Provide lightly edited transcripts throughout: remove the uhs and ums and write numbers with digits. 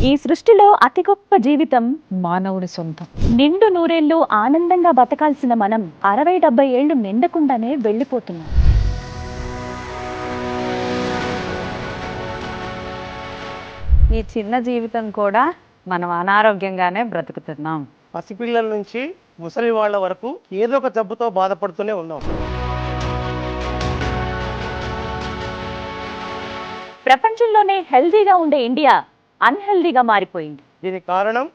ఈ సృష్టిలో అతి గొప్ప జీవితం మానవుని సొంతం. నిండు నూరేళ్లు ఆనందంగా బతకాల్సిన మనం 60-70 ఏళ్లు నిండకుండానే వెళ్ళిపోతున్నాం. ఈ చిన్న జీవితం కూడా మనం అనారోగ్యంగానే బ్రతుకుతున్నాం. పసిపిల్లల నుంచి ముసలి వాళ్ళ వరకు ఏదో ఒక జబ్బుతో బాధపడుతూనే ఉన్నాం. ప్రపంచంలోనే హెల్దీగా ఉండే ఇండియా అన్హెల్దీగా మారిపోయింది. దీనికి కారణం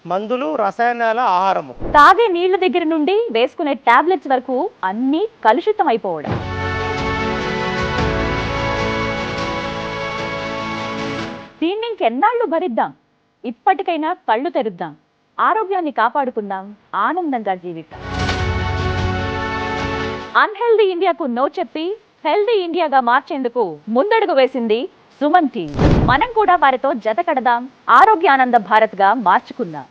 మందులు, రసాయనాల ఆహారము. తాగే నీళ్ల దగ్గర నుండి వేసుకునే టాబ్లెట్స్ వరకు అన్నీ కలుషితం అయిపోవడం. దీన్ని ఇంకెన్నాళ్ళు భరిద్దాం? ఇప్పటికైనా కళ్ళు తెరుద్దాం, ఆరోగ్యాన్ని కాపాడుకుందాం, ఆనందంగా జీవిద్దాం. అన్హెల్దీ ఇండియాకు నో చెప్పి హెల్దీ ఇండియాగా మార్చేందుకు ముందడుగు వేసింది సుమన్ టీవీ. మనం కూడా వారితో జత కడదాం, ఆరోగ్యానంద భారత్ గా మార్చుకుందాం.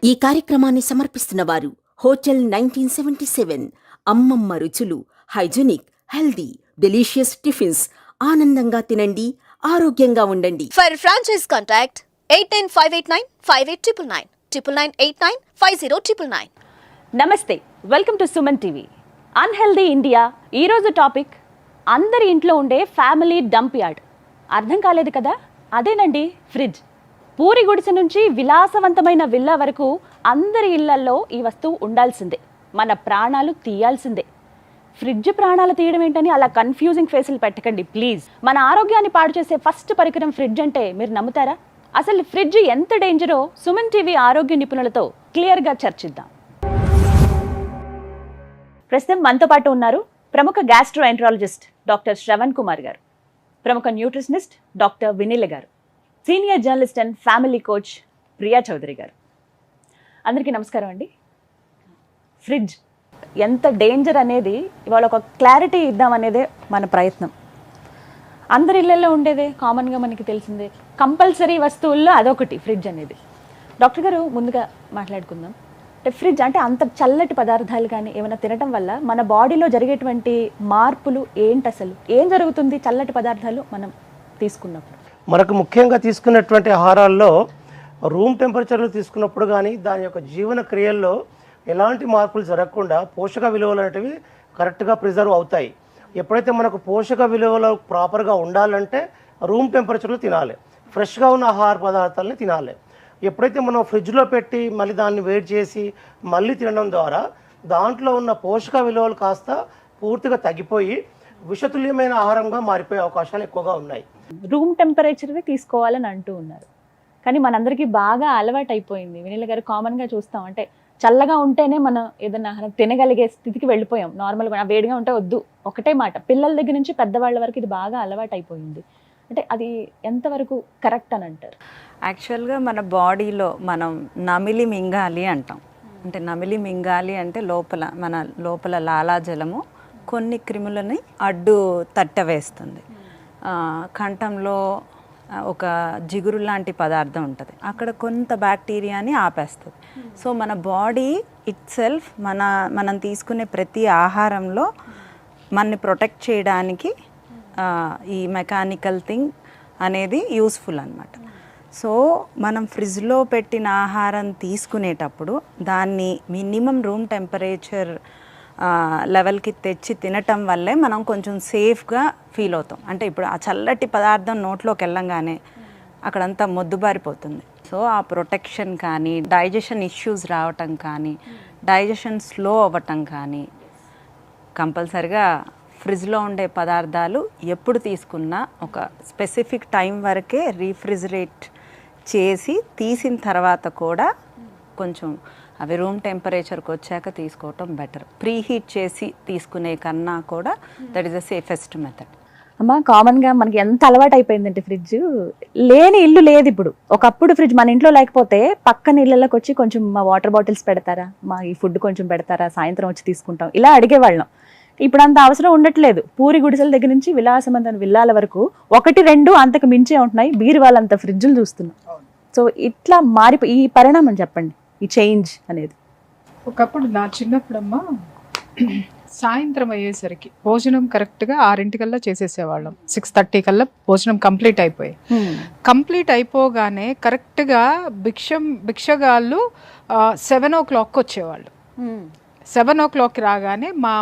ఈ కార్యక్రమాన్ని సమర్పిస్తున్న వారు హోటల్ 1977. అమ్మమ్మ రుచులు, హైజీనిక్, హెల్దీ, డెలిషియస్ టిఫిన్స్. ఆనందంగా తినండి, ఆరోగ్యంగా ఉండండి. For franchise contact 810-589-58999 999-89-50999. నమస్తే, welcome to Suman TV. Unhealthy India. ఈరోజు టాపిక్ అందరి ఇంట్లో ఉండే ఫ్యామిలీ డంప్ యార్డ్. అర్థం కాలేదు కదా? అదేనండి, ఫ్రిడ్జ్. పూరి గుడిసె నుంచి విలాసవంతమైన విల్లా వరకు అందరి ఇళ్లల్లో ఈ వస్తువు ఉండాల్సిందే, మన ప్రాణాలు తీయాల్సిందే. ఫ్రిడ్జ్ ప్రాణాలు తీయడం ఏంటని అలా కన్ఫ్యూజింగ్ ఫేసులు పెట్టకండి ప్లీజ్. మన ఆరోగ్యాన్ని పాడు చేసే ఫస్ట్ పరికరం ఫ్రిడ్జ్ అంటే మీరు నమ్ముతారా? అసలు ఫ్రిడ్జ్ ఎంత డేంజరో సుమన్ టీవీ ఆరోగ్య నిపుణులతో క్లియర్గా చర్చిద్దాం. ప్రస్తుతం మనతో పాటు ఉన్నారు ప్రముఖ గ్యాస్ట్రోఎంట్రాలజిస్ట్ డాక్టర్ శ్రవణ్ కుమార్ గారు, ప్రముఖ న్యూట్రిషనిస్ట్ డాక్టర్ వినీల గారు, senior journalist and family coach Priya Chaudhary గారు. అందరికీ నమస్కారం అండి. ఫ్రిడ్జ్ ఎంత డేంజర్ అనేది ఇవాళ ఒక క్లారిటీ ఇద్దామనేదే మన ప్రయత్నం. అందరి ఇళ్లలో ఉండేదే, కామన్గా మనకి తెలిసిందే, కంపల్సరీ వస్తువుల్లో అదొకటి ఫ్రిడ్జ్ అనేది. డాక్టర్ గారు, ముందుగా మాట్లాడుకుందాం. అంటే ఫ్రిడ్జ్ అంటే అంత చల్లటి పదార్థాలు కానీ ఏమైనా తినటం వల్ల మన బాడీలో జరిగేటువంటి మార్పులు ఏంటి? అసలు ఏం జరుగుతుంది చల్లటి పదార్థాలు మనం తీసుకున్నప్పుడు? మనకు ముఖ్యంగా తీసుకున్నటువంటి ఆహారాల్లో రూమ్ టెంపరేచర్లో తీసుకున్నప్పుడు కానీ దాని యొక్క జీవన క్రియల్లో ఎలాంటి మార్పులు జరగకుండా పోషక విలువలు అనేటివి కరెక్ట్గా ప్రిజర్వ్ అవుతాయి. ఎప్పుడైతే మనకు పోషక విలువలు ప్రాపర్గా ఉండాలంటే రూమ్ టెంపరేచర్లో తినాలి, ఫ్రెష్గా ఉన్న ఆహార పదార్థాలని తినాలి. ఎప్పుడైతే మనం ఫ్రిడ్జ్లో పెట్టి మళ్ళీ దాన్ని వేడి చేసి మళ్ళీ తినడం ద్వారా దాంట్లో ఉన్న పోషక విలువలు కాస్త పూర్తిగా తగ్గిపోయి విషతుల్యమైన ఆహారంగా మారిపోయే అవకాశాలు ఎక్కువగా ఉన్నాయి. రూమ్ టెంపరేచర్వి తీసుకోవాలని అంటూ ఉన్నారు, కానీ మనందరికీ బాగా అలవాటు అయిపోయింది. వినీల గారు, కామన్గా చూస్తాం అంటే చల్లగా ఉంటేనే మనం ఏదైనా ఆహారం తినగలిగే స్థితికి వెళ్ళిపోయాం. నార్మల్గా వేడిగా ఉంటే వద్దు, ఒకటే మాట. పిల్లల దగ్గర నుంచి పెద్దవాళ్ళ వరకు ఇది బాగా అలవాటు అయిపోయింది. అంటే అది ఎంతవరకు కరెక్ట్ అని అంటారు? యాక్చువల్గా మన బాడీలో మనం నమిలి మింగాలి అంటాం. అంటే నమిలి మింగాలి అంటే మన లోపల లాలాజలము కొన్ని క్రిములని అడ్డు తట్టవేస్తుంది. కంఠంలో ఒక జిగురు లాంటి పదార్థం ఉంటుంది, అక్కడ కొంత బ్యాక్టీరియాని ఆపేస్తుంది. సో మన బాడీ ఇట్ సెల్ఫ్ మనం తీసుకునే ప్రతి ఆహారంలో మనని ప్రొటెక్ట్ చేయడానికి ఈ మెకానికల్ థింగ్ అనేది యూస్ఫుల్ అన్నమాట. సో మనం ఫ్రిడ్జ్లో పెట్టిన ఆహారం తీసుకునేటప్పుడు దాన్ని మినిమం రూమ్ టెంపరేచర్ లెవెల్కి తెచ్చి తినటం వల్లే మనం కొంచెం సేఫ్గా ఫీల్ అవుతాం. అంటే ఇప్పుడు ఆ చల్లటి పదార్థం నోట్లోకి వెళ్ళంగానే అక్కడంతా మొద్దుబారిపోతుంది. సో ఆ ప్రొటెక్షన్ కానీ, డైజెషన్ ఇష్యూస్ రావటం కానీ, డైజెషన్ స్లో అవ్వటం కానీ, కంపల్సరిగా ఫ్రిడ్జ్లో ఉండే పదార్థాలు ఎప్పుడు తీసుకున్నా ఒక స్పెసిఫిక్ టైం వరకే రీఫ్రిజిరేట్ చేసి తీసిన తర్వాత కూడా కొంచెం అవి రూమ్ టెంపరేచర్కి వచ్చాక తీసుకోవటం బెటర్. ప్రీహీట్ చేసి తీసుకునే కన్నా కూడా that is the safest method. అమ్మ, కామన్గా మనకి ఎంత అలవాటు అయిపోయిందంటే ఫ్రిడ్జ్ లేని ఇల్లు లేదు ఇప్పుడు. ఒకప్పుడు ఫ్రిడ్జ్ మన ఇంట్లో లేకపోతే పక్కన ఇళ్ళకి వచ్చి కొంచెం మా వాటర్ బాటిల్స్ పెడతారా, మా ఈ ఫుడ్ కొంచెం పెడతారా, సాయంత్రం వచ్చి తీసుకుంటాం, ఇలా అడిగేవాళ్ళం. ఇప్పుడు అంత అవసరం ఉండట్లేదు. పూరి గుడిసెల దగ్గర నుంచి విలాసవంతమైన విల్లాల వరకు 1-2 అంతకు మించే ఉంటున్నాయి. బీరువాళ్ళంత ఫ్రిడ్జ్లు చూస్తున్నాం. సో ఇట్లా ఈ పరిణామం చెప్పండి, ఈ చేంజ్ అనేది. ఒకప్పుడు నా చిన్నప్పుడమ్మా సాయంత్రం అయ్యేసరికి భోజనం కరెక్ట్గా 6 చేసేసేవాళ్ళం. 6:30 కల్లా భోజనం కంప్లీట్ అయిపోయి కంప్లీట్ అయిపోగానే కరెక్ట్గా భిక్షగాళ్ళు 7 వచ్చేవాళ్ళు. 7 రాగానే మా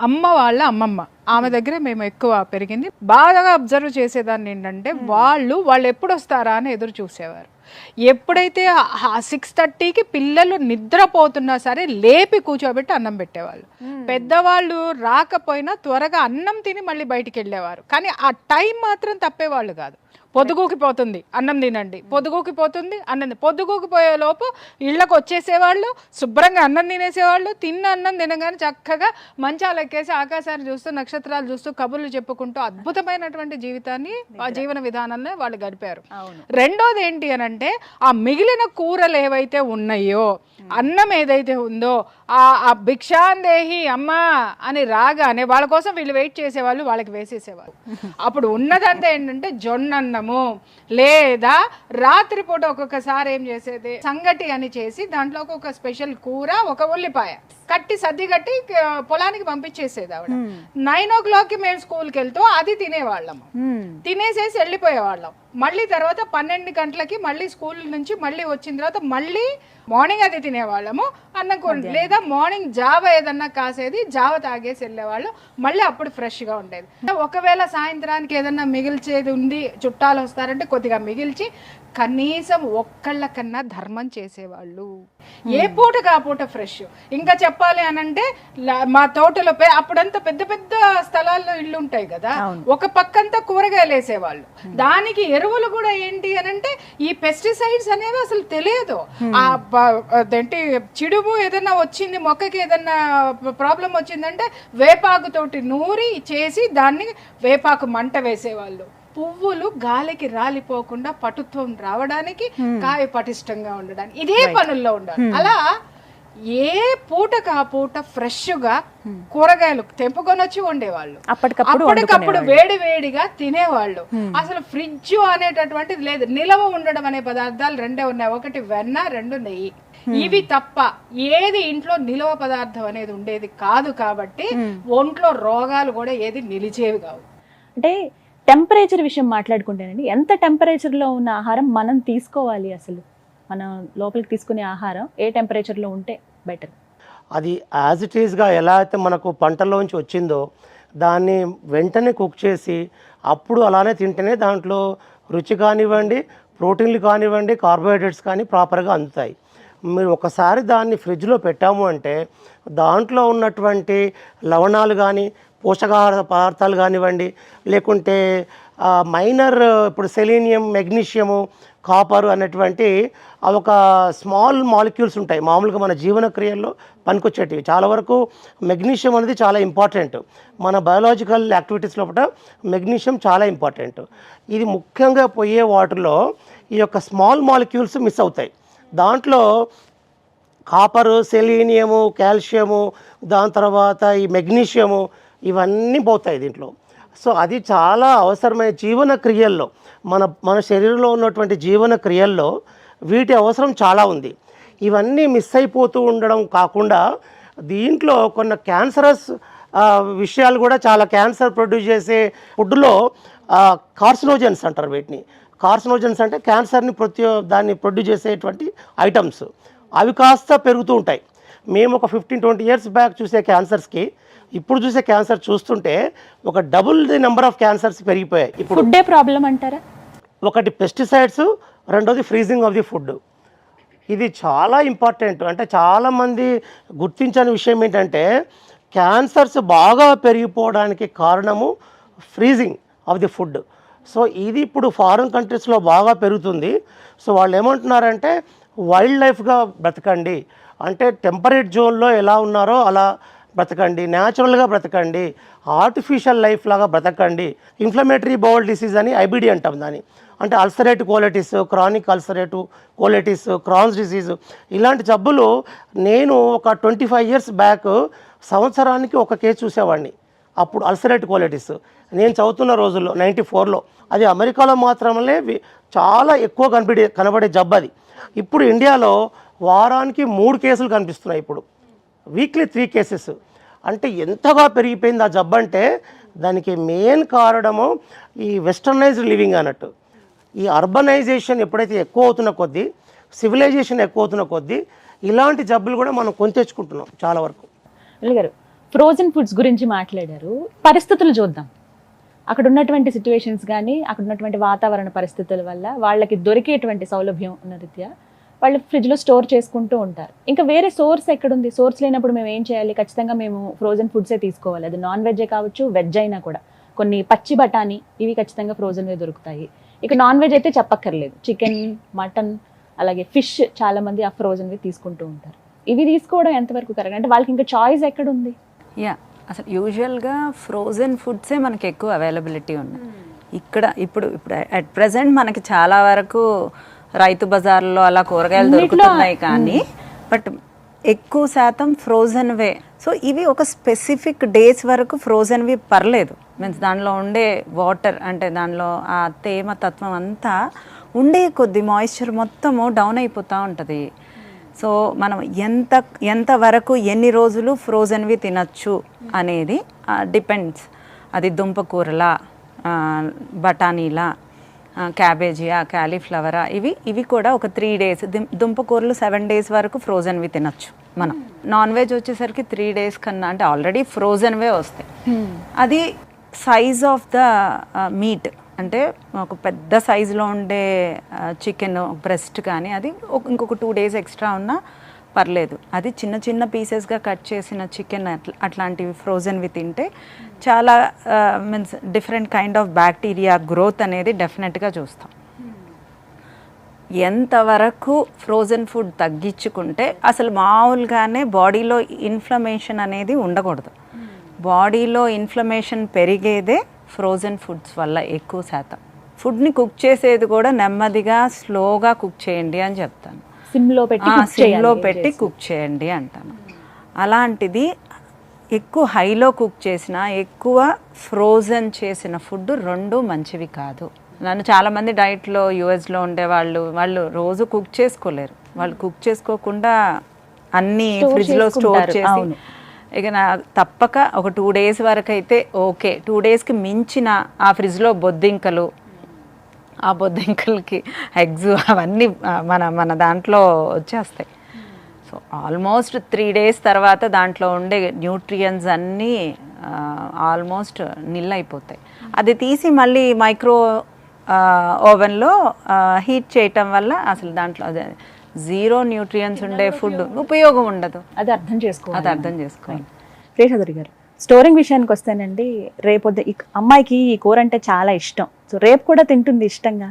అమ్మ వాళ్ళ అమ్మమ్మ, ఆమె దగ్గర మేము ఎక్కువ పెరిగింది. బాగా అబ్జర్వ్ చేసేదాన్ని ఏంటంటే వాళ్ళు ఎప్పుడు వస్తారా అని ఎదురు చూసేవారు. ఎప్పుడైతే 6:30కి పిల్లలు నిద్రపోతున్నా సరే లేపి కూర్చోబెట్టి అన్నం పెట్టేవాళ్ళు. పెద్దవాళ్ళు రాకపోయినా త్వరగా అన్నం తిని మళ్ళీ బయటికి వెళ్ళేవారు. కానీ ఆ టైం మాత్రం తప్పేవాళ్ళు కాదు. పొద్దుగూకిపోతుంది అన్నం తినండి, పొద్దుగూకిపోతుంది అన్నం, పొద్దుగూకిపోయే లోపు ఇళ్ళకు వచ్చేసేవాళ్ళు, శుభ్రంగా అన్నం తినేసేవాళ్ళు. తిన్న అన్నం తినగానే చక్కగా మంచాలు ఎక్కేసి ఆకాశాన్ని చూస్తూ నక్షత్రాలు చూస్తూ కబుర్లు చెప్పుకుంటూ అద్భుతమైనటువంటి జీవితాన్ని, ఆ జీవన విధానంలో వాళ్ళు గడిపారు. రెండోది ఏంటి అని అంటే, ఆ మిగిలిన కూరలు ఏవైతే ఉన్నాయో, అన్నం ఏదైతే ఉందో, ఆ భిక్షాందేహి అమ్మా అని రాగానే వాళ్ళ కోసం వీళ్ళు వెయిట్ చేసేవాళ్ళు, వాళ్ళకి వేసేసేవాళ్ళు. అప్పుడు ఉన్నదంతా ఏంటంటే జొన్నన్నము, లేదా రాత్రిపూట ఒక్కొక్కసారి ఏం చేసేది సంగటి అని చేసి దాంట్లో ఒక స్పెషల్ కూర, ఒక ఉల్లిపాయ కట్టి సర్ది కట్టి పొలానికి పంపించేసేది ఆవిడ. 9 మేము స్కూల్కి వెళ్తూ అది తినేవాళ్ళము. తినేసేసి వెళ్ళిపోయేవాళ్ళం. మళ్ళీ తర్వాత 12 గంటలకి మళ్ళీ స్కూల్ నుంచి మళ్ళీ వచ్చిన తర్వాత మళ్ళీ మార్నింగ్ అది తినేవాళ్ళము, అన్నం కూర, లేదా మార్నింగ్ జావ ఏదన్నా కాసేది, జావ తాగేసి వెళ్ళేవాళ్ళు. మళ్ళీ అప్పుడు ఫ్రెష్గా ఉండేది. ఒకవేళ సాయంత్రానికి ఏదన్నా మిగిల్చేది ఉంది, చుట్టాలు వస్తారంటే కొద్దిగా మిగిల్చి కనీసం ఒక్కళ్ళకన్నా ధర్మం చేసేవాళ్ళు. ఏ పూటకు ఆ పూట ఫ్రెష్. ఇంకా చెప్పాలి అనంటే మా తోటలో అప్పుడంతా పెద్ద పెద్ద స్థలాల్లో ఇళ్ళు ఉంటాయి కదా, ఒక పక్కంతా కూరగాయలు వేసేవాళ్ళు. దానికి ఎరువులు కూడా ఏంటి అనంటే ఈ పెస్టిసైడ్స్ అనేవి అసలు తెలియదు. అదేంటి చిడుము ఏదన్నా వచ్చింది, మొక్కకి ఏదన్నా ప్రాబ్లం వచ్చిందంటే వేపాకుతోటి నూరి చేసి దాన్ని వేపాకు మంట వేసేవాళ్ళు. పువ్వులు గాలికి రాలిపోకుండా పటుత్వం రావడానికి, కాయ పటిష్టంగా ఉండడానికి, ఇదే పనుల్లో ఉండాలి. అలా ఏ పూటకు ఆ పూట ఫ్రెష్ గా కూరగాయలు తెంపుకొని వచ్చి వండేవాళ్ళు, అప్పటికప్పుడు వేడి వేడిగా తినేవాళ్ళు. అసలు ఫ్రిడ్జ్ అనేటటువంటిది లేదు. నిలవ ఉండడం అనే పదార్థాలు రెండే ఉన్నాయి, ఒకటి వెన్న, 2 నెయ్యి. ఇవి తప్ప ఏది ఇంట్లో నిలవ పదార్థం అనేది ఉండేది కాదు. కాబట్టి ఒంట్లో రోగాలు కూడా ఏది నిలిచేవి కావు. అంటే టెంపరేచర్ విషయం మాట్లాడుకుంటేనండి, ఎంత టెంపరేచర్లో ఉన్న ఆహారం మనం తీసుకోవాలి? అసలు మనం లోపలికి తీసుకునే ఆహారం ఏ టెంపరేచర్లో ఉంటే బెటర్? అది యాజ్ ఇట్ ఈస్గా ఎలా అయితే మనకు పంటల్లోంచి వచ్చిందో దాన్ని వెంటనే కుక్ చేసి అప్పుడు అలానే తింటేనే దాంట్లో రుచి కానివ్వండి, ప్రోటీన్లు కానివ్వండి, కార్బోహైడ్రేట్స్ కానీ ప్రాపర్గా అందుతాయి. మీరు ఒకసారి దాన్ని ఫ్రిడ్జ్లో పెట్టాము అంటే దాంట్లో ఉన్నటువంటి లవణాలు కానీ, పోషకాహార పదార్థాలు కానివ్వండి, లేకుంటే మైనర్ ఇప్పుడు సెలీనియం, మెగ్నీషియము, కాపరు అనేటువంటి అవి ఒక స్మాల్ మాలిక్యూల్స్ ఉంటాయి మామూలుగా మన జీవన క్రియల్లో పనికొచ్చేటివి. చాలా వరకు మెగ్నీషియం అనేది చాలా ఇంపార్టెంట్. మన బయోలాజికల్ యాక్టివిటీస్ లోపల మెగ్నీషియం చాలా ఇంపార్టెంట్. ఇది ముఖ్యంగా పోయే వాటర్లో ఈ యొక్క స్మాల్ మాలిక్యూల్స్ మిస్ అవుతాయి. దాంట్లో కాపరు, సెలీనియము, కాల్షియము, దాని తర్వాత ఈ మెగ్నీషియము, ఇవన్నీ పోతాయి దీంట్లో. సో అది చాలా అవసరమైన జీవన క్రియల్లో, మన శరీరంలో ఉన్నటువంటి జీవన క్రియల్లో వీటి అవసరం చాలా ఉంది. ఇవన్నీ మిస్ అయిపోతూ ఉండడం కాకుండా దీంట్లో కొన్ని క్యాన్సరస్ విషయాలు కూడా, చాలా క్యాన్సర్ ప్రొడ్యూస్ చేసే ఫుడ్లో కార్సినోజన్స్ అంటారు వీటిని. కార్సినోజన్స్ అంటే క్యాన్సర్ని దాన్ని ప్రొడ్యూస్ చేసేటువంటి ఐటమ్స్. అవి కాస్త పెరుగుతూ ఉంటాయి. మేము ఒక 15-20 ఇయర్స్ బ్యాక్ చూసే క్యాన్సర్స్కి ఇప్పుడు చూసే క్యాన్సర్ చూస్తుంటే ఒక double the number of cancers పెరిగిపోయాయి. ఇప్పుడు ఫుడ్డే ప్రాబ్లం అంటారా? ఒకటి పెస్టిసైడ్స్, రెండోది ఫ్రీజింగ్ ఆఫ్ ది ఫుడ్. ఇది చాలా ఇంపార్టెంట్. అంటే చాలామంది గుర్తించని విషయం ఏంటంటే క్యాన్సర్స్ బాగా పెరిగిపోవడానికి కారణము freezing of the food. So ఇది ఇప్పుడు ఫారిన్ కంట్రీస్లో బాగా పెరుగుతుంది. సో వాళ్ళు ఏమంటున్నారంటే వైల్డ్ లైఫ్గా బ్రతకండి, అంటే టెంపరేట్ జోన్లో ఎలా ఉన్నారో అలా బ్రతకండి, న్యాచురల్గా బ్రతకండి, ఆర్టిఫిషియల్ లైఫ్ లాగా బ్రతకండి. ఇన్ఫ్లమేటరీ బౌల్ డిసీజ్ అని ఐబిడి అంటాం దాన్ని. అంటే ulcerative colitis, chronic ulcerative colitis, Crohn's disease, ఇలాంటి జబ్బులు నేను ఒక 25 ఇయర్స్ బ్యాక్ సంవత్సరానికి ఒక కేసు చూసేవాడిని. అప్పుడు అల్సరేటివ్ కోలైటిస్ నేను చదువుతున్న రోజుల్లో 94లో. అది అమెరికాలో మాత్రమే చాలా ఎక్కువ కనబడే జబ్బు అది. ఇప్పుడు ఇండియాలో వారానికి 3 కేసులు కనిపిస్తున్నాయి. ఇప్పుడు వీక్లీ 3 కేసెస్. అంటే ఎంతగా పెరిగిపోయింది ఆ జబ్బు అంటే దానికి మెయిన్ కారణము ఈ వెస్టర్నైజ్డ్ లివింగ్ అన్నట్టు. ఈ అర్బనైజేషన్ ఎప్పుడైతే ఎక్కువ అవుతున్న కొద్దీ, సివిలైజేషన్ ఎక్కువ అవుతున్న కొద్దీ ఇలాంటి జబ్బులు కూడా మనం కొని తెచ్చుకుంటున్నాం చాలా వరకు. గారు ఫ్రోజన్ ఫుడ్స్ గురించి మాట్లాడారు. పరిస్థితులు చూద్దాం. అక్కడ ఉన్నటువంటి సిచ్యువేషన్స్ కానీ, అక్కడ ఉన్నటువంటి వాతావరణ పరిస్థితుల వల్ల వాళ్ళకి దొరికేటువంటి సౌలభ్యం ఉన్న రీత్యా వాళ్ళు ఫ్రిడ్జ్లో స్టోర్ చేసుకుంటూ ఉంటారు. ఇంకా వేరే సోర్స్ ఎక్కడుంది? సోర్స్ లేనప్పుడు మేము ఏం చేయాలి? ఖచ్చితంగా మేము ఫ్రోజన్ ఫుడ్సే తీసుకోవాలి. అది నాన్ వెజ్జే కావచ్చు, వెజ్ అయినా కూడా. కొన్ని పచ్చి బఠానీ ఇవి ఖచ్చితంగా ఫ్రోజన్వే దొరుకుతాయి. ఇక నాన్ వెజ్ అయితే చెప్పక్కర్లేదు. చికెన్, మటన్, అలాగే ఫిష్ చాలా మంది ఆ ఫ్రోజన్వి తీసుకుంటూ ఉంటారు. ఇవి తీసుకోవడం ఎంతవరకు కరెక్ట్? అంటే వాళ్ళకి ఇంకా చాయిస్ ఎక్కడుంది? అసలు యూజువల్గా ఫ్రోజన్ ఫుడ్సే మనకి ఎక్కువ అవైలబిలిటీ ఉన్నాయి ఇక్కడ. ఇప్పుడు అట్ ప్రెసెంట్ మనకి చాలా వరకు రైతు బజార్లో అలా కూరగాయలు దొరుకుతున్నాయి, కానీ బట్ ఎక్కువ శాతం ఫ్రోజన్వే. సో ఇవి ఒక స్పెసిఫిక్ డేస్ వరకు ఫ్రోజన్వి పర్లేదు. మీన్స్ దానిలో ఉండే వాటర్, అంటే దానిలో ఆ తేమ తత్వం అంతా ఉండే కొద్ది మాయిశ్చర్ మొత్తము డౌన్ అయిపోతూ ఉంటుంది. సో మనం ఎంత వరకు ఎన్ని రోజులు ఫ్రోజన్వి తినచ్చు అనేది డిపెండ్స్. అది దుంపకూరలా, బఠానీలా, క్యాబేజీయా, క్యాలీఫ్లవరా, ఇవి కూడా ఒక 3 days. దుంపకూరలు 7 days వరకు ఫ్రోజన్వి తినచ్చు మనం. నాన్ వెజ్ వచ్చేసరికి 3 days కన్నా, అంటే ఆల్రెడీ ఫ్రోజన్వే వస్తాయి. అది సైజ్ ఆఫ్ ద మీట్, అంటే ఒక పెద్ద సైజులో ఉండే చికెన్ బ్రెస్ట్ కానీ అది ఇంకొక 2 days ఎక్స్ట్రా ఉన్నా పర్లేదు. అది చిన్న చిన్న పీసెస్గా కట్ చేసిన చికెన్ అట్లాంటివి ఫ్రోజన్వి తింటే చాలా means different kind of bacteria growth అనేది డెఫినెట్గా చూస్తాం. ఎంతవరకు ఫ్రోజన్ ఫుడ్ తగ్గించుకుంటే అసలు మామూలుగానే బాడీలో ఇన్ఫ్లమేషన్ అనేది ఉండకూడదు. బాడీలో ఇన్ఫ్లమేషన్ పెరిగేదే ఫ్రోజన్ ఫుడ్స్ వల్ల ఎక్కువ శాతం. ఫుడ్ని కుక్ చేసేది కూడా నెమ్మదిగా స్లోగా కుక్ చేయండి అని చెప్తాను. సిమ్లో పెట్టి కుక్ చేయండి అంటాను. అలాంటిది ఎక్కువ హైలో కుక్ చేసిన, ఎక్కువ ఫ్రోజన్ చేసిన ఫుడ్ రెండు మంచివి కాదు. నన్ను చాలామంది డైట్లో యూఎస్లో ఉండే వాళ్ళు రోజు కుక్ చేసుకోలేరు. వాళ్ళు కుక్ చేసుకోకుండా అన్నీ ఫ్రిడ్జ్లో స్టోర్ చేసి, ఇక తప్పక ఒక 2 days వరకు అయితే ఓకే. 2 daysకి మించిన ఆ ఫ్రిడ్జ్లో బొద్దింకలు, ఆ బొద్దింకలకి ఎగ్స్ అవన్నీ మన దాంట్లో వచ్చేస్తాయి. సో ఆల్మోస్ట్ 3 days తర్వాత దాంట్లో ఉండే న్యూట్రియన్స్ అన్నీ ఆల్మోస్ట్ నిల్ అయిపోతాయి. అది తీసి మళ్ళీ మైక్రో ఓవెన్లో హీట్ చేయటం వల్ల అసలు దాంట్లో అదే 0 న్యూట్రియన్స్ ఉండే ఫుడ్ ఉపయోగం ఉండదు. అది అర్థం చేసుకోవాలి. శేషాద్రి గారు, స్టోరింగ్ విషయానికి వస్తేనండి, రేపొద్దు అమ్మాయికి ఈ కూర అంటే చాలా ఇష్టం. సో రేపు కూడా తింటుంది ఇష్టంగా.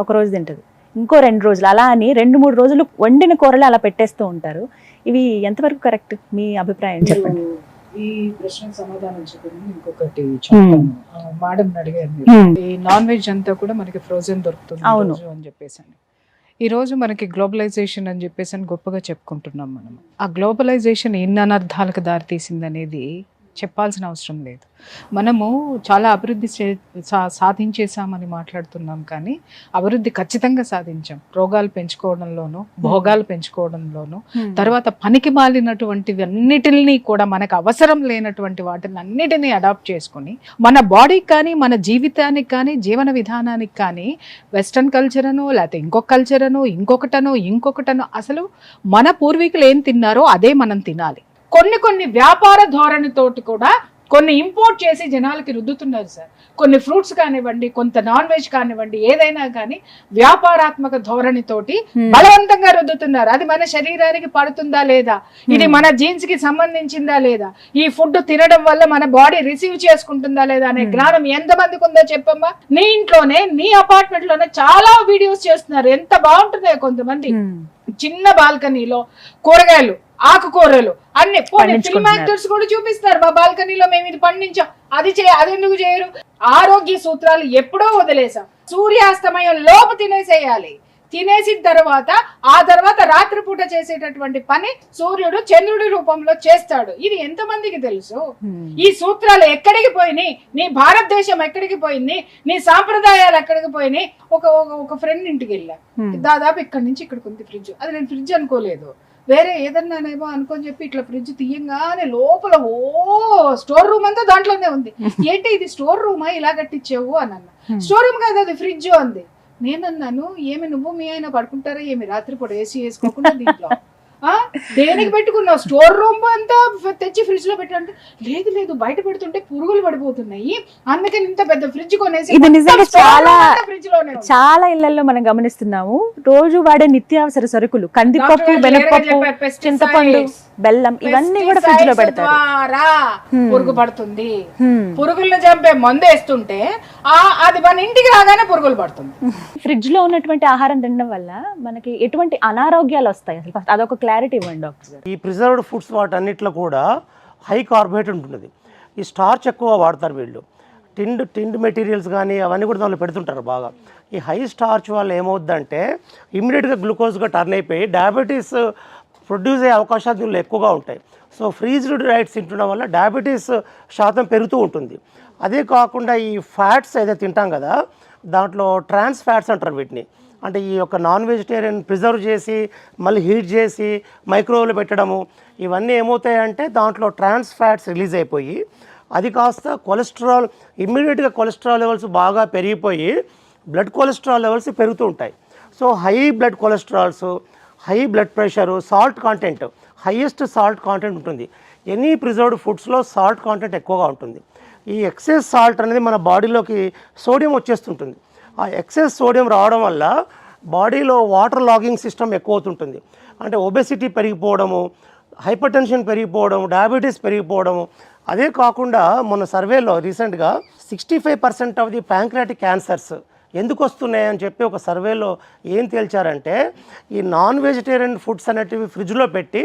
ఒక రోజు తింటుంది, ఇంకో 2 రోజులు, అలా అని 2-3 రోజులు వండిన కూరలు అలా పెట్టేస్తూ ఉంటారు. ఇవి ఎంతవరకు కరెక్ట్? మీ అభిప్రాయం చెప్పండి. ఈ ప్రశ్నకు సమాధానం చెప్పండి. ఇంకొకటి మేడం అడిగారు, ఈ నాన్ వెజ్ అంతా కూడా మనకి ఫ్రోజన్ దొరుకుతుంది అని చెప్పేసి. ఈ రోజు మనకి గ్లోబలైజేషన్ అని చెప్పేసి గొప్పగా చెప్పుకుంటున్నాం మనం. ఆ గ్లోబలైజేషన్ ఎన్ని అనర్థాలకు దారితీసింది అనేది చెప్పాల్సిన అవసరం లేదు. మనము చాలా అభివృద్ధి సాధించేసామని మాట్లాడుతున్నాం, కానీ అభివృద్ధి ఖచ్చితంగా సాధించాం. రోగాలు పెంచుకోవడంలోనూ, భోగాలు పెంచుకోవడంలోనూ, తర్వాత పనికి మాలినటువంటివి అన్నిటిని కూడా మనకు అవసరం లేనటువంటి వాటిని అన్నిటినీ అడాప్ట్ చేసుకుని మన బాడీకి కానీ, మన జీవితానికి కానీ, జీవన విధానానికి కానీ వెస్ట్రన్ కల్చర్ అనో, లేకపోతే ఇంకొక కల్చర్ అనో, ఇంకొకటనో అసలు మన పూర్వీకులు ఏం తిన్నారో అదే మనం తినాలి. కొన్ని వ్యాపార ధోరణితోటి కూడా కొన్ని ఇంపోర్ట్ చేసి జనాలకి రుద్దుతున్నారు సార్. కొన్ని ఫ్రూట్స్ కానివ్వండి, కొంత నాన్ వెజ్ కానివ్వండి, ఏదైనా కానీ వ్యాపారాత్మక ధోరణితోటి బలవంతంగా రుద్దుతున్నారు. అది మన శరీరానికి పడుతుందా లేదా, ఇది మన జీన్స్ కి సంబంధించిందా లేదా, ఈ ఫుడ్ తినడం వల్ల మన బాడీ రిసీవ్ చేసుకుంటుందా లేదా అనే జ్ఞానం ఎంతమందికి ఉందో చెప్పమ్మా. నీ ఇంట్లోనే, నీ అపార్ట్మెంట్ లోనే చాలా వీడియోస్ చేస్తున్నారు. ఎంత బాగుంటున్నాయో. కొంతమంది చిన్న బాల్కనీలో కూరగాయలు, ఆకుకూరలు అన్ని ఫిల్మ్ యాక్టర్స్ కూడా చూపిస్తారు. మా బాల్కనీలో మేము ఇది పండించాం, అది ఎందుకు చేయరు? ఆరోగ్య సూత్రాలు ఎప్పుడో వదిలేసాం. సూర్యాస్తమయం లోపు తినేసేయాలి. తినేసిన తర్వాత రాత్రిపూట చేసేటటువంటి పని సూర్యుడు చంద్రుడి రూపంలో చేస్తాడు. ఇది ఎంతమందికి తెలుసు? ఈ సూత్రాలు ఎక్కడికి పోయినాయి? నీ భారతదేశం ఎక్కడికి పోయింది? నీ సాంప్రదాయాలు ఎక్కడికి పోయినాయి? ఒక ఫ్రెండ్ ఇంటికి వెళ్ళా, దాదాపు ఇక్కడి నుంచి ఇక్కడికి ఉంది ఫ్రిడ్జ్. అది నేను ఫ్రిడ్జ్ అనుకోలేదు, వేరే ఏదన్నానేమో అనుకొని చెప్పి ఇట్లా ఫ్రిడ్జ్ తీయంగానే లోపల స్టోర్ రూమ్ అంతా దాంట్లోనే ఉంది. ఏంటి ఇది స్టోర్ రూమా ఇలా కట్టించావు అని అన్న. స్టోర్ రూమ్ కాదు అది ఫ్రిడ్జ్ అంది. నేనన్నాను ఏమి నువ్వు మీ ఆయన పడుకుంటారా ఏమి రాత్రిపూట ఏసీ వేసుకోకుండా దీంట్లో దేనికి పెట్టుకున్నావు? స్టోర్ రూమ్ అంతా తెచ్చి ఫ్రిడ్జ్ లో పెట్టంటే లేదు లేదు బయట పెడుతుంటే పురుగులు పడిపోతున్నాయి అందుకని ఇంత పెద్ద ఫ్రిడ్జ్ కొనేసి ఇది నిజంగా ఫ్రిడ్జ్ లోనే చాలా ఇళ్లలో మనం గమనిస్తున్నాము. రోజు వాడే నిత్యావసర సరుకులు కందిపప్పు, బెనపప్పు, చింతపండు, బెల్లం ఇవన్నీ కూడా ఫ్రిడ్జ్ లో పెడతారు. పురుగు పడుతుంది. పురుగులను చంపే మందు వేస్తుంటే అది మన ఇంటికి రాగానే పురుగులు పడుతుంది. ఫ్రిడ్జ్ లో ఉన్నటువంటి ఆహారం తినడం వల్ల మనకి ఎటువంటి అనారోగ్యాలు వస్తాయి అసలు ఫస్ట్ అదొక క్లారిటీ ఇవ్వండి డాక్టర్ గారు. ఈ ప్రిజర్వ్డ్ ఫుడ్స్ వాటన్నిటిలో కూడా హై కార్బోహైడ్రేట్ ఉంటుంది. ఈ స్టార్చ్ ఎక్కువ వాడతారు వీళ్ళు. టిండ్ మెటీరియల్స్ కానీ అవన్నీ కూడా దానిలో పెడుతుంటారు బాగా. ఈ హై స్టార్చ్ వల్ల ఏమవుద్దంటే ఇమ్మీడియట్గా గ్లూకోజ్గా టర్న్ అయిపోయి డయాబెటీస్ ప్రొడ్యూస్ అయ్యే అవకాశాలు దీనిలో ఎక్కువగా ఉంటాయి. సో ఫ్రీజ్డ్ డైట్స్ తింటడం వల్ల డయాబెటీస్ శాతం పెరుగుతూ ఉంటుంది. అదే కాకుండా ఈ ఫ్యాట్స్ ఏదైతే తింటాం కదా దాంట్లో ట్రాన్స్ ఫ్యాట్స్ అంటారు వీటిని. అంటే ఈ యొక్క నాన్ వెజిటేరియన్ ప్రిజర్వ్ చేసి మళ్ళీ హీట్ చేసి మైక్రోవేవ్లో పెట్టడము ఇవన్నీ ఏమవుతాయంటే దాంట్లో ట్రాన్స్ ఫ్యాట్స్ రిలీజ్ అయిపోయి అది కాస్త కొలెస్ట్రాల్ ఇమ్మీడియట్గా కొలెస్ట్రాల్ లెవెల్స్ బాగా పెరిగిపోయి బ్లడ్ కొలెస్ట్రాల్ లెవెల్స్ పెరుగుతూ ఉంటాయి. So high blood cholesterols, high blood pressure, salt content, highest salt content ఉంటుంది. ఎనీ ప్రిజర్వ్డ్ ఫుడ్స్లో సాల్ట్ కాంటెంట్ ఎక్కువగా ఉంటుంది. ఈ ఎక్సెస్ సాల్ట్ అనేది మన బాడీలోకి సోడియం వచ్చేస్తుంటుంది. ఆ ఎక్సెస్ సోడియం రావడం వల్ల బాడీలో వాటర్ లాగింగ్ సిస్టమ్ ఎక్కువ అవుతుంటుంది. అంటే ఒబెసిటీ పెరిగిపోవడము, హైపర్ టెన్షన్ పెరిగిపోవడం, డయాబెటీస్ పెరిగిపోవడము. అదే కాకుండా మన సర్వేలో రీసెంట్గా 65% ఆఫ్ ది ప్యాంక్రియాటిక్ క్యాన్సర్స్ ఎందుకు వస్తున్నాయి అని చెప్పి ఒక సర్వేలో ఏం తేల్చారంటే ఈ నాన్ వెజిటేరియన్ ఫుడ్స్ అనేటివి ఫ్రిడ్జ్లో పెట్టి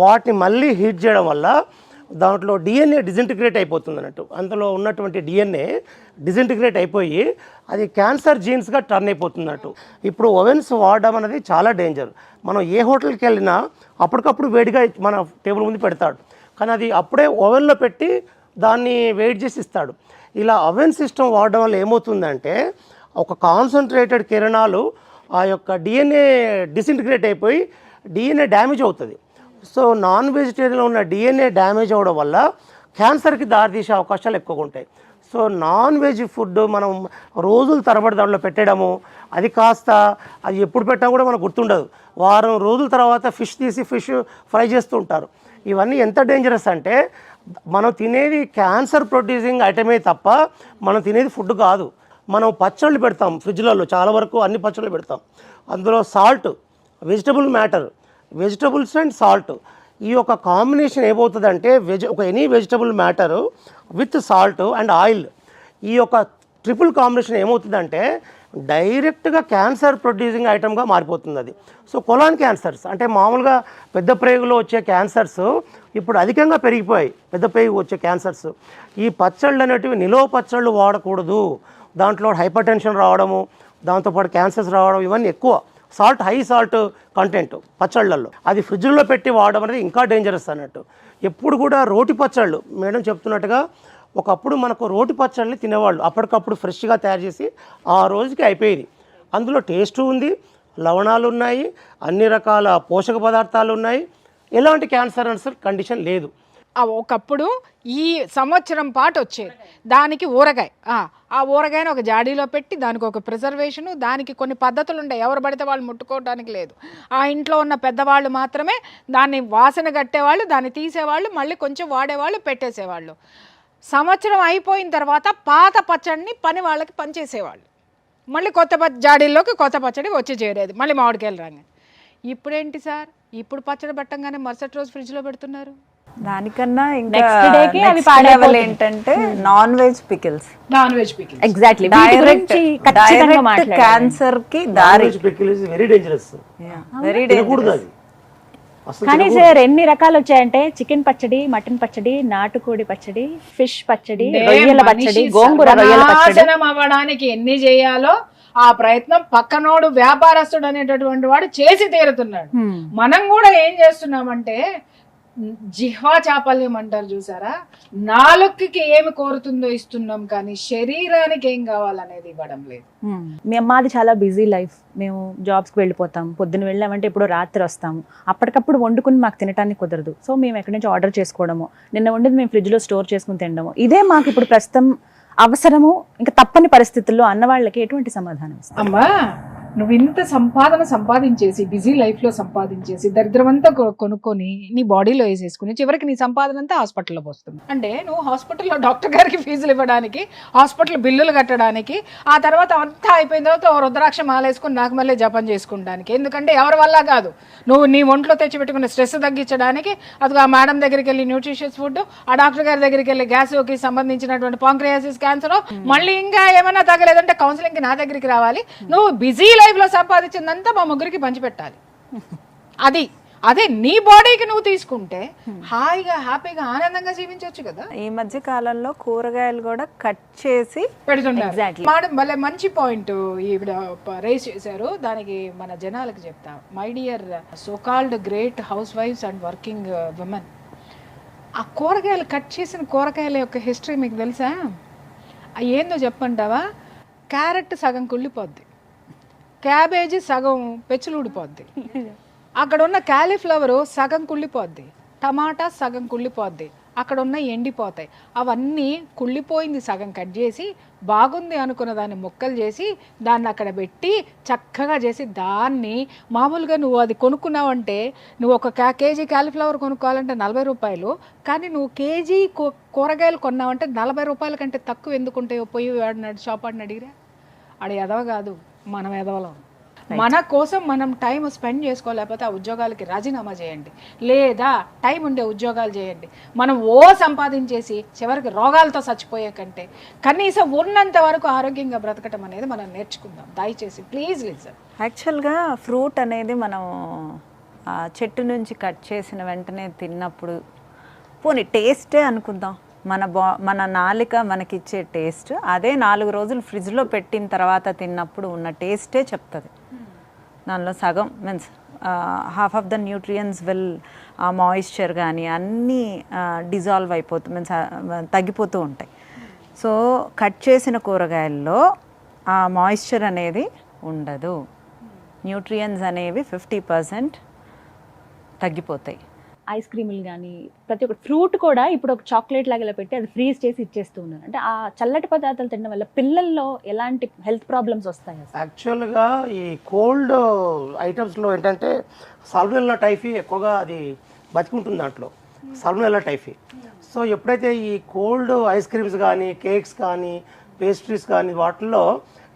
వాటిని మళ్ళీ హీట్ చేయడం వల్ల దాంట్లో డిఎన్ఏ డిజింటిగ్రేట్ అయిపోతుంది అన్నట్టు. అందులో ఉన్నటువంటి డిఎన్ఏ డిజింటిగ్రేట్ అయిపోయి అది క్యాన్సర్ జీన్స్గా టర్న్ అయిపోతున్నట్టు. ఇప్పుడు ఓవెన్స్ వాడడం అనేది చాలా డేంజర్. మనం ఏ హోటల్కి వెళ్ళినా అప్పటికప్పుడు వేడిగా మన టేబుల్ ముందు పెడతాడు, కానీ అది అప్పుడే ఓవెన్లో పెట్టి దాన్ని వెయిట్ చేసి ఇస్తాడు. ఇలా ఓవెన్ సిస్టమ్ వాడడం వల్ల ఏమవుతుందంటే ఒక కాన్సన్ట్రేటెడ్ కిరణాలు ఆ యొక్క డిఎన్ఏ డిసింటిగ్రేట్ అయిపోయి డిఎన్ఏ డ్యామేజ్ అవుతుంది. సో నాన్ వెజిటేరియన్లో ఉన్న డిఎన్ఏ డ్యామేజ్ అవ్వడం వల్ల క్యాన్సర్కి దారితీసే అవకాశాలు ఎక్కువగా ఉంటాయి. సో నాన్ వెజ్ ఫుడ్ మనం రోజుల తరబడి దాంట్లో పెట్టడము అది కాస్త అది ఎప్పుడు పెట్టినా కూడా మనకు గుర్తుండదు. వారం రోజుల తర్వాత ఫిష్ తీసి ఫిష్ ఫ్రై చేస్తూ ఉంటారు. ఇవన్నీ ఎంత డేంజరస్ అంటే మనం తినేది క్యాన్సర్ ప్రొడ్యూసింగ్ ఐటమే తప్ప మనం తినేది ఫుడ్ కాదు. మనం పచ్చళ్ళు పెడతాం ఫ్రిడ్జ్లలో, చాలా వరకు అన్ని పచ్చళ్ళు పెడతాం. అందులో salt, vegetable matter, vegetables and salt ఈ యొక్క కాంబినేషన్ ఏమవుతుందంటే ఒక any vegetable matter with salt and oil ఈ యొక్క ట్రిపుల్ కాంబినేషన్ ఏమవుతుందంటే డైరెక్ట్గా క్యాన్సర్ ప్రొడ్యూసింగ్ ఐటమ్గా మారిపోతుంది అది. సో కొలాన్ క్యాన్సర్స్ అంటే మామూలుగా పెద్ద ప్రేగులో వచ్చే క్యాన్సర్స్ ఇప్పుడు అధికంగా పెరిగిపోయాయి. పెద్ద ప్రేగు వచ్చే క్యాన్సర్స్ ఈ పచ్చళ్ళు అనేటివి నిలువ పచ్చళ్ళు వాడకూడదు. దాంట్లో హైపర్ టెన్షన్ రావడము, దాంతోపాటు క్యాన్సర్స్ రావడం ఇవన్నీ ఎక్కువ. సాల్ట్, హై సాల్ట్ కంటెంట్ పచ్చళ్ళల్లో అది ఫ్రిడ్జ్లో పెట్టి వాడడం అనేది ఇంకా డేంజరస్ అన్నట్టు. ఎప్పుడు కూడా రోటి పచ్చళ్ళు మేడం చెప్తున్నట్టుగా ఒకప్పుడు మనకు రోటి పచ్చళ్ళని తినేవాళ్ళు, అప్పటికప్పుడు ఫ్రెష్గా తయారు చేసి ఆ రోజుకి అయిపోయేది. అందులో టేస్టు ఉంది, లవణాలు ఉన్నాయి, అన్ని రకాల పోషక పదార్థాలు ఉన్నాయి, ఎలాంటి క్యాన్సర్ కండిషన్ లేదు. ఒకప్పుడు ఈ సంవత్సరం పాటు వచ్చేది దానికి ఊరగాయ, ఆ ఊరగాయని ఒక జాడీలో పెట్టి దానికి ఒక ప్రిజర్వేషను, దానికి కొన్ని పద్ధతులు ఉంటాయి. ఎవరు పడితే వాళ్ళు ముట్టుకోవడానికి లేదు. ఆ ఇంట్లో ఉన్న పెద్దవాళ్ళు మాత్రమే దాన్ని వాసన కట్టేవాళ్ళు, దాన్ని తీసేవాళ్ళు, మళ్ళీ కొంచెం వాడేవాళ్ళు, పెట్టేసేవాళ్ళు. సంవత్సరం అయిపోయిన తర్వాత పాత పచ్చడిని పని వాళ్ళకి పనిచేసేవాళ్ళు, మళ్ళీ కొత్త జాడీల్లోకి కొత్త పచ్చడి వచ్చి చేరేది, మళ్ళీ మామిడికాయలు రాగా. ఇప్పుడేంటి సార్, ఇప్పుడు పచ్చడి పెట్టంగానే మరుసటి రోజు ఫ్రిడ్జ్లో పెడుతున్నారు. దానికన్నా ఇంకా Next day కి అవి next level ఏంటంటే non veg pickles. Exactly direct cancer కి దారి. Very dangerous, very dangerous. అది అసలు కానీ సార్ ఎన్ని రకాలు వచ్చాయంటే చికెన్ పచ్చడి, మటన్ పచ్చడి, నాటుకోడి పచ్చడి, ఫిష్ పచ్చడి, రొయ్యల పచ్చడి, గోంగూర రొయ్యల పచ్చడి. అవ్వడానికి ఎన్ని చేయాలో ఆ ప్రయత్నం పక్కనోడు వ్యాపారస్తుడు అనేటటువంటి వాడు చేసి తీరుతున్నాడు. మనం కూడా ఏం చేస్తున్నామంటే జిహ్వా చాపల్యం అంటారు చూసారా, నాలుకకి ఏమి కోరుతుందో ఇస్తున్నాం కానీ శరీరానికి ఏం కావాలనేది ఇవ్వడం లేదు. మాది చాలా బిజీ లైఫ్. మేము జాబ్స్కి వెళ్ళిపోతాం, పొద్దున్న వెళ్ళామంటే ఇప్పుడు రాత్రి వస్తాము, అప్పటికప్పుడు వండుకుని మాకు తినడానికి కుదరదు. సో మేము ఎక్కడి నుంచి ఆర్డర్ చేసుకోవడము, నిన్న వండేది మేము ఫ్రిడ్జ్లో స్టోర్ చేసుకుని తినడము, ఇదే మాకు ఇప్పుడు ప్రస్తుతం అవసరము. ఇంకా తప్పని పరిస్థితుల్లో అన్నవాళ్ళకి ఎటువంటి సమాధానం ఇస్తాం? అమ్మా, నువ్వు ఇంత సంపాదించేసి బిజీ లైఫ్ లో సంపాదించేసి దరిద్రమంతా కొనుక్కొని నీ బాడీలో వేసేసుకుని చివరికి నీ సంపాదన అంతా హాస్పిటల్లో పోస్తుంది. అంటే నువ్వు హాస్పిటల్లో డాక్టర్ గారికి ఫీజులు ఇవ్వడానికి, హాస్పిటల్ బిల్లులు కట్టడానికి, ఆ తర్వాత అంతా అయిపోయిన తర్వాత రుద్రాక్ష మాలేసుకుని నాకు మళ్ళీ జపం చేసుకోవడానికి. ఎందుకంటే ఎవరి వల్ల కాదు, నువ్వు నీ ఒంట్లో తెచ్చిపెట్టుకున్న స్ట్రెస్ తగ్గించడానికి అది ఆ మేడం దగ్గరికి వెళ్ళి న్యూట్రిషియస్ ఫుడ్, ఆ డాక్టర్ గారి దగ్గరికి వెళ్ళి గ్యాస్కి సంబంధించినటువంటి పాంక్రియాసిస్, క్యాన్సర్, మళ్ళీ ఇంకా ఏమైనా తగ్గలేదంటే కౌన్సిలింగ్కి నా దగ్గరికి రావాలి. నువ్వు బిజీ లైఫ్ లో సంపాదించిందంతా మా ముగ్గురికి పంచిపెట్టాలి. అదే నీ బాడీకి నువ్వు తీసుకుంటే హాయిగా హ్యాపీగా ఆనందంగా జీవించవచ్చు కదా. ఈ మధ్య కాలంలో కూరగాయలు కూడా కట్ చేసి పెడుతున్నారు. మేడం భలే మంచి పాయింట్ ఈవిడ రేస్ చేశారు, దానికి మన జనాలకు చెప్తా. My dear so called great హౌస్ వైఫ్స్ అండ్ వర్కింగ్ విమెన్, ఆ కూరగాయలు కట్ చేసిన కూరగాయల యొక్క హిస్టరీ మీకు తెలుసా? ఏందో చెప్పంటావా? క్యారెట్ సగం కుళ్ళిపోద్ది, క్యాబేజీ సగం పెచ్చులు ఊడిపోద్ది, అక్కడ ఉన్న క్యాలీఫ్లవరు సగం కుళ్ళిపోద్ది, టమాటా సగం కుళ్ళిపోద్ది, అక్కడ ఉన్న ఎండిపోతాయి. అవన్నీ కుళ్ళిపోయింది సగం కట్ చేసి బాగుంది అనుకున్న దాన్ని ముక్కలు చేసి దాన్ని అక్కడ పెట్టి చక్కగా చేసి దాన్ని మామూలుగా నువ్వు అది కొనుక్కున్నావంటే, నువ్వు ఒక కేజీ క్యాలీఫ్లవర్ కొనుక్కోవాలంటే 40 రూపాయలు, కానీ నువ్వు కేజీ కూరగాయలు కొన్నావంటే 40 రూపాయల కంటే తక్కువ ఎందుకుంటాయో పోయి వాడినాడు షాప్ ఆడిని అడిగిరా. ఆడ ఎదవ కాదు, మనం ఎదవలం. మన కోసం మనం టైం స్పెండ్ చేసుకోలేకపోతే ఆ ఉద్యోగాలకి రాజీనామా చేయండి, లేదా టైం ఉండే ఉద్యోగాలు చేయండి. మనం సంపాదించేసి చివరికి రోగాలతో చచ్చిపోయే కంటే కనీసం ఉన్నంత వరకు ఆరోగ్యంగా బ్రతకటం అనేది మనం నేర్చుకుందాం. దయచేసి ప్లీజ్ లిజన్. యాక్చువల్గా ఫ్రూట్ అనేది మనం చెట్టు నుంచి కట్ చేసిన వెంటనే తిన్నప్పుడు పోనీ టేస్టే అనుకుందాం, మన నాలుక మనకిచ్చే టేస్ట్ అదే 4 రోజులు ఫ్రిడ్జ్లో పెట్టిన తర్వాత తిన్నప్పుడు ఉన్న టేస్టే చెప్తుంది. దానిలో సగం means half of the nutrients will, ఆ మాయిశ్చర్ కానీ అన్నీ డిజాల్వ్ అయిపోతూ మీన్స్ తగ్గిపోతూ ఉంటాయి. సో కట్ చేసిన కూరగాయల్లో ఆ మాయిశ్చర్ అనేది ఉండదు, న్యూట్రియన్స్ అనేవి 50% తగ్గిపోతాయి. ఐస్ క్రీములు కానీ ప్రతి ఒక్క ఫ్రూట్ కూడా ఇప్పుడు ఒక చాక్లెట్ లాగా పెట్టి అది ఫ్రీజ్ చేసి ఇచ్చేస్తూ ఉన్నారు. అంటే ఆ చల్లటి పదార్థాలు తినడం వల్ల పిల్లల్లో ఎలాంటి హెల్త్ ప్రాబ్లమ్స్ వస్తాయి? యాక్చువల్గా ఈ కోల్డ్ ఐటమ్స్లో ఏంటంటే సాల్మొనెల్లా టైఫీ ఎక్కువగా అది బతికుంటుంది దాంట్లో, సాల్మొనెల్లా టైఫీ. సో ఎప్పుడైతే ఈ కోల్డ్ ఐస్ క్రీమ్స్ కానీ కేక్స్ కానీ పేస్ట్రీస్ కానీ వాటిల్లో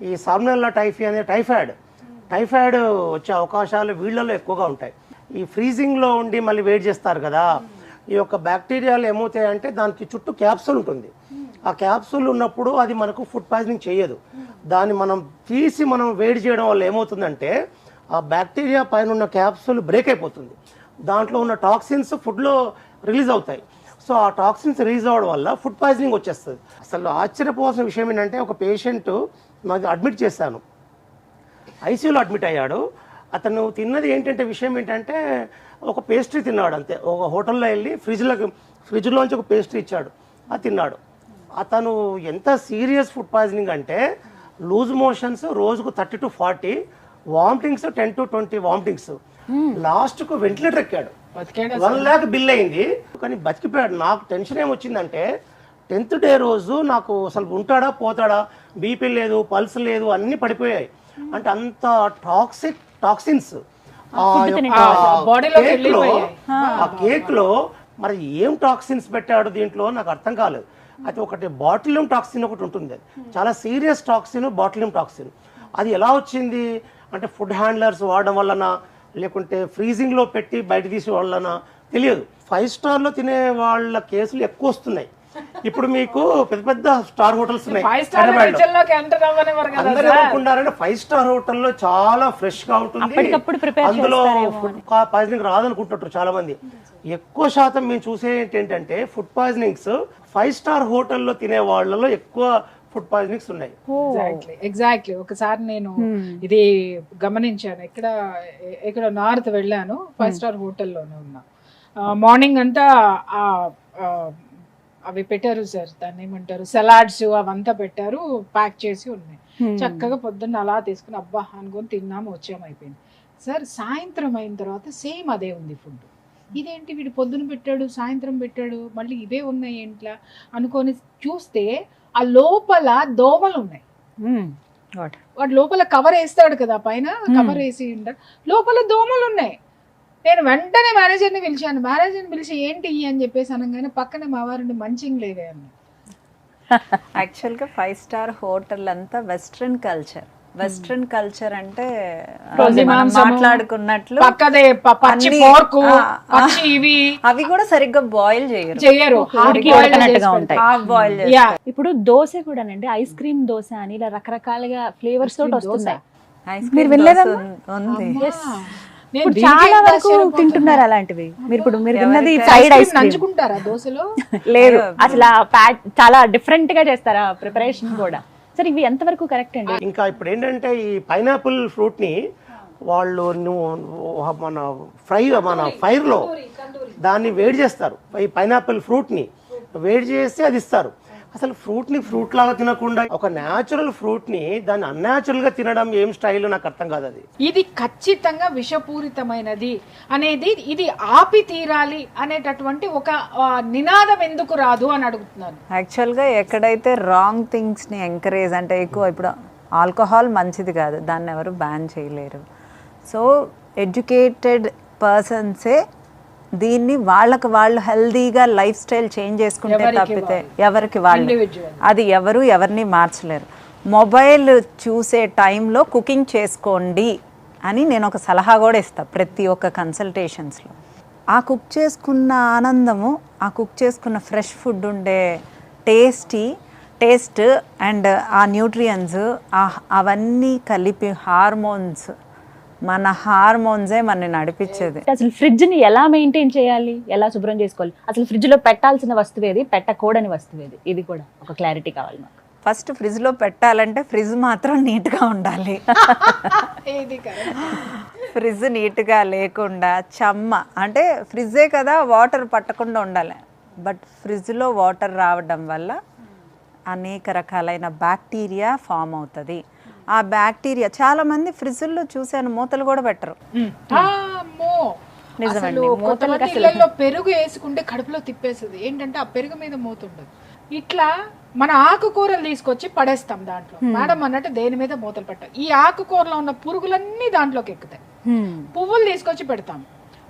ఈ సాల్మొనెల్లా టైఫీ అనే టైఫాయిడ్ వచ్చే అవకాశాలు వీళ్ళలో ఎక్కువగా ఉంటాయి. ఈ ఫ్రీజింగ్లో ఉండి మళ్ళీ వెయిట్ చేస్తారు కదా, ఈ యొక్క బ్యాక్టీరియాలు ఏమవుతాయంటే దానికి చుట్టూ క్యాప్సూల్ ఉంటుంది. ఆ క్యాప్సూల్ ఉన్నప్పుడు అది మనకు ఫుడ్ పాయిజనింగ్ చేయదు. దాన్ని మనం తీసి మనం వేడి చేయడం వల్ల ఏమవుతుందంటే ఆ బ్యాక్టీరియా పైన ఉన్న క్యాప్సూల్ బ్రేక్ అయిపోతుంది, దాంట్లో ఉన్న టాక్సిన్స్ ఫుడ్లో రిలీజ్ అవుతాయి. సో ఆ టాక్సిన్స్ రిలీజ్ అవ్వడం వల్ల ఫుడ్ పాయిజనింగ్ వచ్చేస్తుంది. అసలు ఆశ్చర్యపోవాల్సిన విషయం ఏంటంటే ఒక పేషెంట్ నాకు అడ్మిట్ చేశాను, ఐసీయూలో అడ్మిట్ అయ్యాడు. అతను తిన్నది ఏంటంటే విషయం ఏంటంటే ఒక పేస్ట్రీ తిన్నాడు అంతే. ఒక హోటల్లో వెళ్ళి ఫ్రిడ్జ్లోంచి ఒక పేస్ట్రీ ఇచ్చాడు, అది తిన్నాడు. అతను ఎంత సీరియస్ ఫుడ్ పాయిజనింగ్ అంటే లూజ్ మోషన్స్ రోజుకు 30 to 40, వామిటింగ్స్ 10 to 20 వామిటింగ్స్. లాస్ట్కు వెంటిలేటర్ ఎక్కాడు, 1 lakh బిల్ అయింది, కానీ బతికిపోయాడు. నాకు టెన్షన్ ఏమొచ్చిందంటే 10th day రోజు నాకు అసలు ఉంటాడా పోతాడా, బీపీ లేదు, పల్స్ లేదు, అన్నీ పడిపోయాయి. అంటే అంత టాక్సిన్స్ కేక్ లో మరి ఏం టాక్సిన్స్ పెట్టాడు దీంట్లో నాకు అర్థం కాలేదు. అయితే ఒకటి బాటిలియం టాక్సిన్ ఒకటి ఉంటుంది, చాలా సీరియస్ టాక్సిన్, బాటిలియం టాక్సిన్. అది ఎలా వచ్చింది అంటే ఫుడ్ హ్యాండ్లర్స్ వాడడం వలన లేకుంటే ఫ్రీజింగ్లో పెట్టి బయట తీసే వలన తెలియదు. 5 స్టార్లో తినే వాళ్ళ కేసులు ఎక్కువ వస్తున్నాయి. ఇప్పుడు మీకు పెద్ద పెద్ద స్టార్ హోటల్స్ ఉన్నాయి, అందరూ ఏమనుకుంటారంటే 5 స్టార్ హోటల్లో చాలా ఫ్రెష్ గా ఉంటుంది, అందులో ఫుడ్ పాయిజనింగ్ రాదనుకుంటుంటారు చాలా మంది. ఎక్కువ శాతం మేము చూసే ఏంటంటే ఫుడ్ పాయిజనింగ్స్ 5 స్టార్ హోటల్లో తినే వాళ్ళలో ఎక్కువ ఫుడ్ పాయిజనింగ్స్ ఉన్నాయి. ఎగ్జాక్ట్లీ ఒకసారి నేను ఇది గమనించాను. ఇక్కడ నార్త్ వెళ్ళాను, 5 స్టార్ హోటల్లోనే ఉన్నా. మార్నింగ్ అంతా అవి పెట్టారు సార్, దాన్ని ఏమంటారు, సలాడ్స్ అవంతా పెట్టారు, ప్యాక్ చేసి ఉన్నాయి. చక్కగా పొద్దున్న అలా తీసుకుని అబ్బా అనుకొని తిన్నాము, వచ్చాము, అయిపోయింది సార్. సాయంత్రం అయిన తర్వాత సేమ్ అదే ఉంది ఫుడ్. ఇదేంటి వీడు పొద్దున పెట్టాడు, సాయంత్రం పెట్టాడు, మళ్ళీ ఇవే ఉన్నాయి ఇంట్లో అనుకొని చూస్తే ఆ లోపల దోమలు ఉన్నాయి. వాడు లోపల కవర్ వేస్తాడు కదా, పైన కవర్ వేసి ఉంటాడు, లోపల దోమలు ఉన్నాయి. నేను వెంటనే మేనేజర్ని పిలిచాను. మేనేజర్ని పిలిచి ఏంటి అని చెప్పేసి అనగానే పక్కనే మా వారిని మంచింగ్ లేవే అన్న. యాక్చువల్గా 5 స్టార్ హోటల్ అంతా వెస్ట్రన్ కల్చర్. వెస్ట్రన్ కల్చర్ అంటే మనం మాట్లాడుకున్నట్లు పక్కదే పచ్చి పోర్క్, పచ్చి ఇవి అవి కూడా సరిగ్గా బాయిల్ చేయరు, హాఫ్ బాయిల్. ఇప్పుడు దోశ కూడానండి, ఐస్ క్రీమ్ దోశ అని ఇలా రకరకాలుగా ఫ్లేవర్స్ తోటి వస్తున్నాయి. మీరు వెళ్ళలేదమ్మా? ఉంది. ఇప్పుడు చాలా వరకు తింటున్నారు అలాంటివి. మీరు తిన్నది ఫ్రైడ్ ఐస్ నంచుకుంటారా దోశలో? లేదు, అసలు ఆ ప్యాట్ చాలా డిఫరెంట్ గా చేస్తారా ప్రిపరేషన్ కూడా. సరే, ఇవి ఎంతవరకు కరెక్ట్ అండి? ఇంకా ఇప్పుడు ఏంటంటే ఈ పైనాపిల్ ఫ్రూట్ని వాళ్ళు మన ఫైర్లో దాన్ని వేడి చేస్తారు. ఈ పైనాపిల్ ఫ్రూట్ని వేడి చేసి అది ఇస్తారు. అసలు ఫ్రూట్ని ఫ్రూట్ లాగా తినకుండా ఒక న్యాచురల్ ఫ్రూట్ని దాన్ని అన్యాచురల్గా తినడం ఏం స్టైల్ నాకు అర్థం కాదు. అది ఇది ఖచ్చితంగా విషపూరితమైనది అనేది, ఇది ఆపి తీరాలి అనేటటువంటి ఒక నినాదం ఎందుకు రాదు అని అడుగుతున్నాను. యాక్చువల్గా ఎక్కడైతే రాంగ్ థింగ్స్ని ఎంకరేజ్, అంటే ఎక్కువ ఇప్పుడు ఆల్కహాల్ మంచిది కాదు, దాన్ని ఎవరు బ్యాన్ చేయలేరు. సో ఎడ్యుకేటెడ్ పర్సన్సే దీన్ని వాళ్ళకి వాళ్ళు హెల్దీగా లైఫ్ స్టైల్ చేంజ్ చేసుకుంటే తప్పితే ఎవరికి వాళ్ళు అది ఎవరిని మార్చలేరు. మొబైల్ చూసే టైంలో కుకింగ్ చేసుకోండి అని నేను ఒక సలహా కూడా ఇస్తాను ప్రతి ఒక్క కన్సల్టేషన్స్లో. ఆ కుక్ చేసుకున్న ఆనందము, ఆ కుక్ చేసుకున్న ఫ్రెష్ ఫుడ్ ఉండే టేస్ట్ అండ్ ఆ న్యూట్రియన్స్ అవన్నీ కలిపి మన హార్మోన్సే మనని నడిపించేది. అసలు ఫ్రిడ్జ్ ని ఎలా మెయింటైన్ చేయాలి, ఎలా శుభ్రం చేసుకోవాలి, అసలు ఫ్రిడ్జ్ లో పెట్టాల్సిన వస్తువు ఏది, పెట్టకూడని వస్తువు ఏది, ఇది కూడా ఒక క్లారిటీ కావాలి మాకు. ఫస్ట్ ఫ్రిడ్జ్లో పెట్టాలంటే ఫ్రిడ్జ్ మాత్రం నీట్గా ఉండాలి. ఫ్రిడ్జ్ నీట్గా లేకుండా అంటే ఫ్రిడ్జే కదా, వాటర్ పట్టకుండా ఉండాలి. బట్ ఫ్రిడ్జ్లో వాటర్ రావడం వల్ల అనేక రకాలైన బ్యాక్టీరియా ఫామ్ అవుతుంది. ఆ బ్యాక్టీరియా చాలా మంది ఫ్రిడ్జ్లో చూసాను మూతలు కూడా పెట్టరు. ఇళ్లలో పెరుగు వేసుకుంటే కడుపులో తిప్పేస్తుంది. ఏంటంటే ఆ పెరుగు మీద మూత ఉండదు. ఇట్లా మన ఆకుకూరలు తీసుకొచ్చి పడేస్తాం దాంట్లో. మేడం అన్నట్టు దేని మీద మూతలు పెట్టాం. ఈ ఆకుకూరలో ఉన్న పురుగులన్నీ దాంట్లోకి ఎక్కుతాయి. పువ్వులు తీసుకొచ్చి పెడతాం,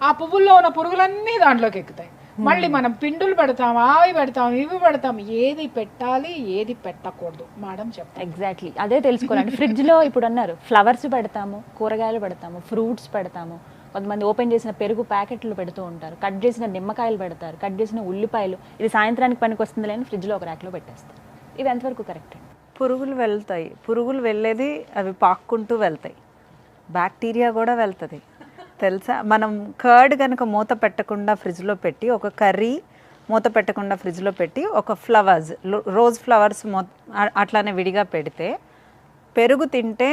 ఆ పువ్వుల్లో ఉన్న పురుగులన్నీ దాంట్లోకి ఎక్కుతాయి. మళ్ళీ మనం పిండులు పెడతాం, అవి పెడతాం, ఇవి పెడతాం. ఏది పెట్టాలి, ఏది పెట్టకూడదు మేడం చెప్తాం. ఎగ్జాక్ట్లీ అదే తెలుసుకోవాలండి. ఫ్రిడ్జ్ లో ఇప్పుడు అన్నారు ఫ్లవర్స్ పెడతాము, కూరగాయలు పెడతాము, ఫ్రూట్స్ పెడతాము, కొంతమంది ఓపెన్ చేసిన పెరుగు ప్యాకెట్లు పెడుతూ ఉంటారు, కట్ చేసిన నిమ్మకాయలు పెడతారు, కట్ చేసిన ఉల్లిపాయలు. ఇది సాయంత్రానికి పనికి వస్తుంది లేని ఫ్రిడ్జ్ లో ఒక ర్యాక్లో పెట్టేస్తారు. ఇది ఎంతవరకు కరెక్ట్ అండి? పురుగులు వెళ్తాయి, పురుగులు వెళ్ళేది అవి పాక్కుంటూ వెళ్తాయి, బ్యాక్టీరియా కూడా వెళ్తుంది తెలుసా. మనం కర్డ్ కనుక మూత పెట్టకుండా ఫ్రిడ్జ్లో పెట్టి, ఒక కర్రీ మూత పెట్టకుండా ఫ్రిడ్జ్లో పెట్టి, ఒక రోజ్ ఫ్లవర్స్ అట్లానే విడిగా పెడితే పెరుగు తింటే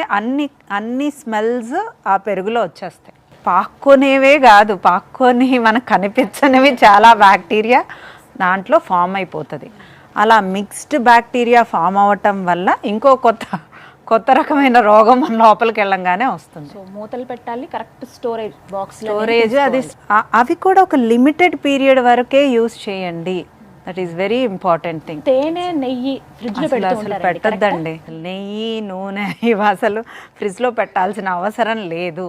అన్ని స్మెల్స్ ఆ పెరుగులో వచ్చేస్తాయి. పాక్కొనేవే కాదు, పాక్కొని మనకు కనిపించనివి చాలా బ్యాక్టీరియా దాంట్లో ఫామ్ అయిపోతుంది. అలా మిక్స్డ్ బ్యాక్టీరియా ఫామ్ అవ్వటం వల్ల ఇంకో కొత్త రకమైన రోగం మన లోపలికి వెళ్ళంగానే వస్తుంది. సో మూతలు పెట్టాలి, కరెక్ట్ స్టోరేజ్ అది అవి కూడా ఒక లిమిటెడ్ పీరియడ్ వరకే యూజ్ చేయండి. That is very important thing. తేనె, నెయ్యి ఫ్రిడ్జ్ లో అసలు పెట్టద్దండి. నెయ్యి, నూనె ఇవి అసలు ఫ్రిడ్జ్ లో పెట్టాల్సిన అవసరం లేదు.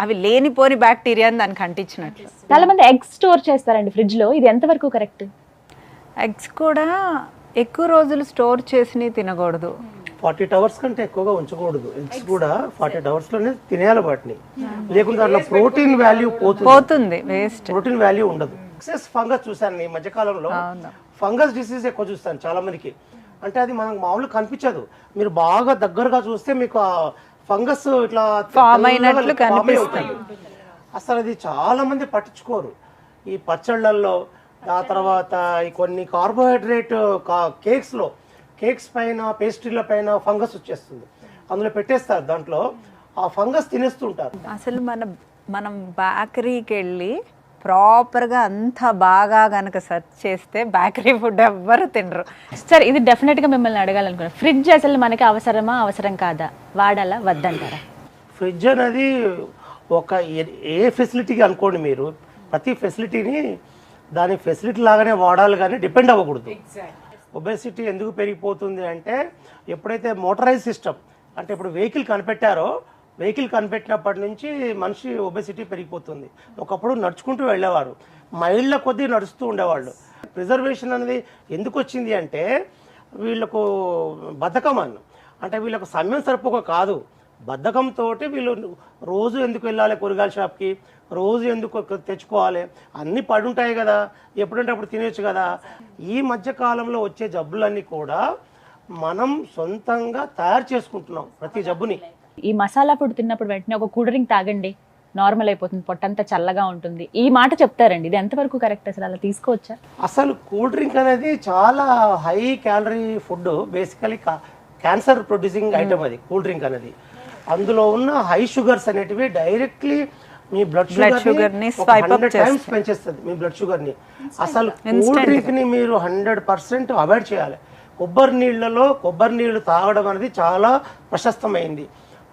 అవి లేనిపోని బ్యాక్టీరియాని దానికి అంటించినట్లు. చాలా మంది ఎగ్స్ స్టోర్ చేస్తారండి ఫ్రిడ్జ్ లో, ఇది ఎంతవరకు కరెక్ట్? ఎగ్స్ కూడా ఎక్కువ రోజులు స్టోర్ చేసి తినకూడదు. 48 hours కంటే ఎక్కువగా ఉంచకూడదు. ఎగ్స్ కూడా 48 hours లోనే తినేయాలి వాటిని, లేకుంటే దాంట్లో ప్రోటీన్ వాల్యూ పోతుంది, వేస్ట్. ప్రోటీన్ వాల్యూ ఉండదు. ఎక్సెస్ ఫంగస్ చూసాను ఈ మధ్యకాలంలో. ఫంగస్ డిసీజ్ ఎక్కువ చూస్తాను చాలా మందికి. అంటే అది మనకు మామూలుగా కనిపించదు, మీరు బాగా దగ్గరగా చూస్తే మీకు ఆ ఫంగస్ ఇట్లా ఫామ్ అయినట్లు కనిపిస్తుంది. అసలు అది చాలా మంది పట్టించుకోరు. ఈ పచ్చళ్ళల్లో, ఆ తర్వాత ఈ కొన్ని కార్బోహైడ్రేట్ కేక్స్ పైన, పేస్ట్రీల పైన ఫంగస్ వచ్చేస్తుంది, అందులో పెట్టేస్తారు, దాంట్లో ఆ ఫంగస్ తినేస్తుంటారు. అసలు మనం బేకరీకి వెళ్ళి ప్రాపర్గా అంత బాగా కనుక సెర్చ్ చేస్తే బేకరీ ఫుడ్ ఎవ్వరు తినరు. సార్ ఇది డెఫినెట్గా మిమ్మల్ని అడగాలనుకున్నాను, ఫ్రిడ్జ్ అసలు మనకి అవసరం కాదా, వాడాలా వద్దంటారా? ఫ్రిడ్జ్ అనేది ఒక ఏ ఫెసిలిటీకి అనుకోండి, మీరు ప్రతి ఫెసిలిటీని దాని ఫెసిలిటీ లాగానే వాడాలి కానీ డిపెండ్ అవ్వకూడదు. ఒబెసిటీ ఎందుకు పెరిగిపోతుంది అంటే ఎప్పుడైతే మోటరైజ్ సిస్టమ్ అంటే ఇప్పుడు వెహికల్ కనిపెట్టారో, వెహికల్ కనిపెట్టినప్పటి నుంచి మనిషి ఒబెసిటీ పెరిగిపోతుంది. ఒకప్పుడు నడుచుకుంటూ వెళ్ళేవారు, మైళ్ళ కొద్దీ నడుస్తూ ఉండేవాళ్ళు. ప్రిజర్వేషన్ అనేది ఎందుకు వచ్చింది అంటే వీళ్ళకు బద్ధకం అంటే వీళ్ళకు సమయం సరిపోక కాదు, బద్ధకంతో వీళ్ళు రోజు ఎందుకు వెళ్ళాలి కూరగాయల షాప్కి, రోజు ఎందుకు తెచ్చుకోవాలి, అన్నీ పడుంటాయి కదా, ఎప్పుడంటే అప్పుడు తినేచ్చు కదా. ఈ మధ్య కాలంలో వచ్చే జబ్బులన్నీ కూడా మనం సొంతంగా తయారు చేసుకుంటున్నాం ప్రతి జబ్బుని. ఈ మసాలా ఫుడ్ తిన్నప్పుడు వెంటనే ఒక కూల్ డ్రింక్ తాగండి, నార్మల్ అయిపోతుంది, పొట్టంతా చల్లగా ఉంటుంది, ఈ మాట చెప్తారండి. ఇది ఎంతవరకు కరెక్ట్, అసలు అలా తీసుకోవచ్చా? అసలు కూల్ డ్రింక్ అనేది చాలా high calorie food, basically cancer producing item అది కూల్ డ్రింక్ అనేది. అందులో ఉన్న హై షుగర్స్ అనేటివి డైరెక్ట్లీ మీ బ్లడ్ షుగర్ ని 100 టైమ్స్ పెంచేస్తుంది మీ బ్లడ్ షుగర్ ని. అసలు కూల్ డ్రింక్ ని మీరు 100% అవాయిడ్ చేయాలి. కొబ్బరి నీళ్లు తాగడం అనేది చాలా ప్రశస్తమైంది.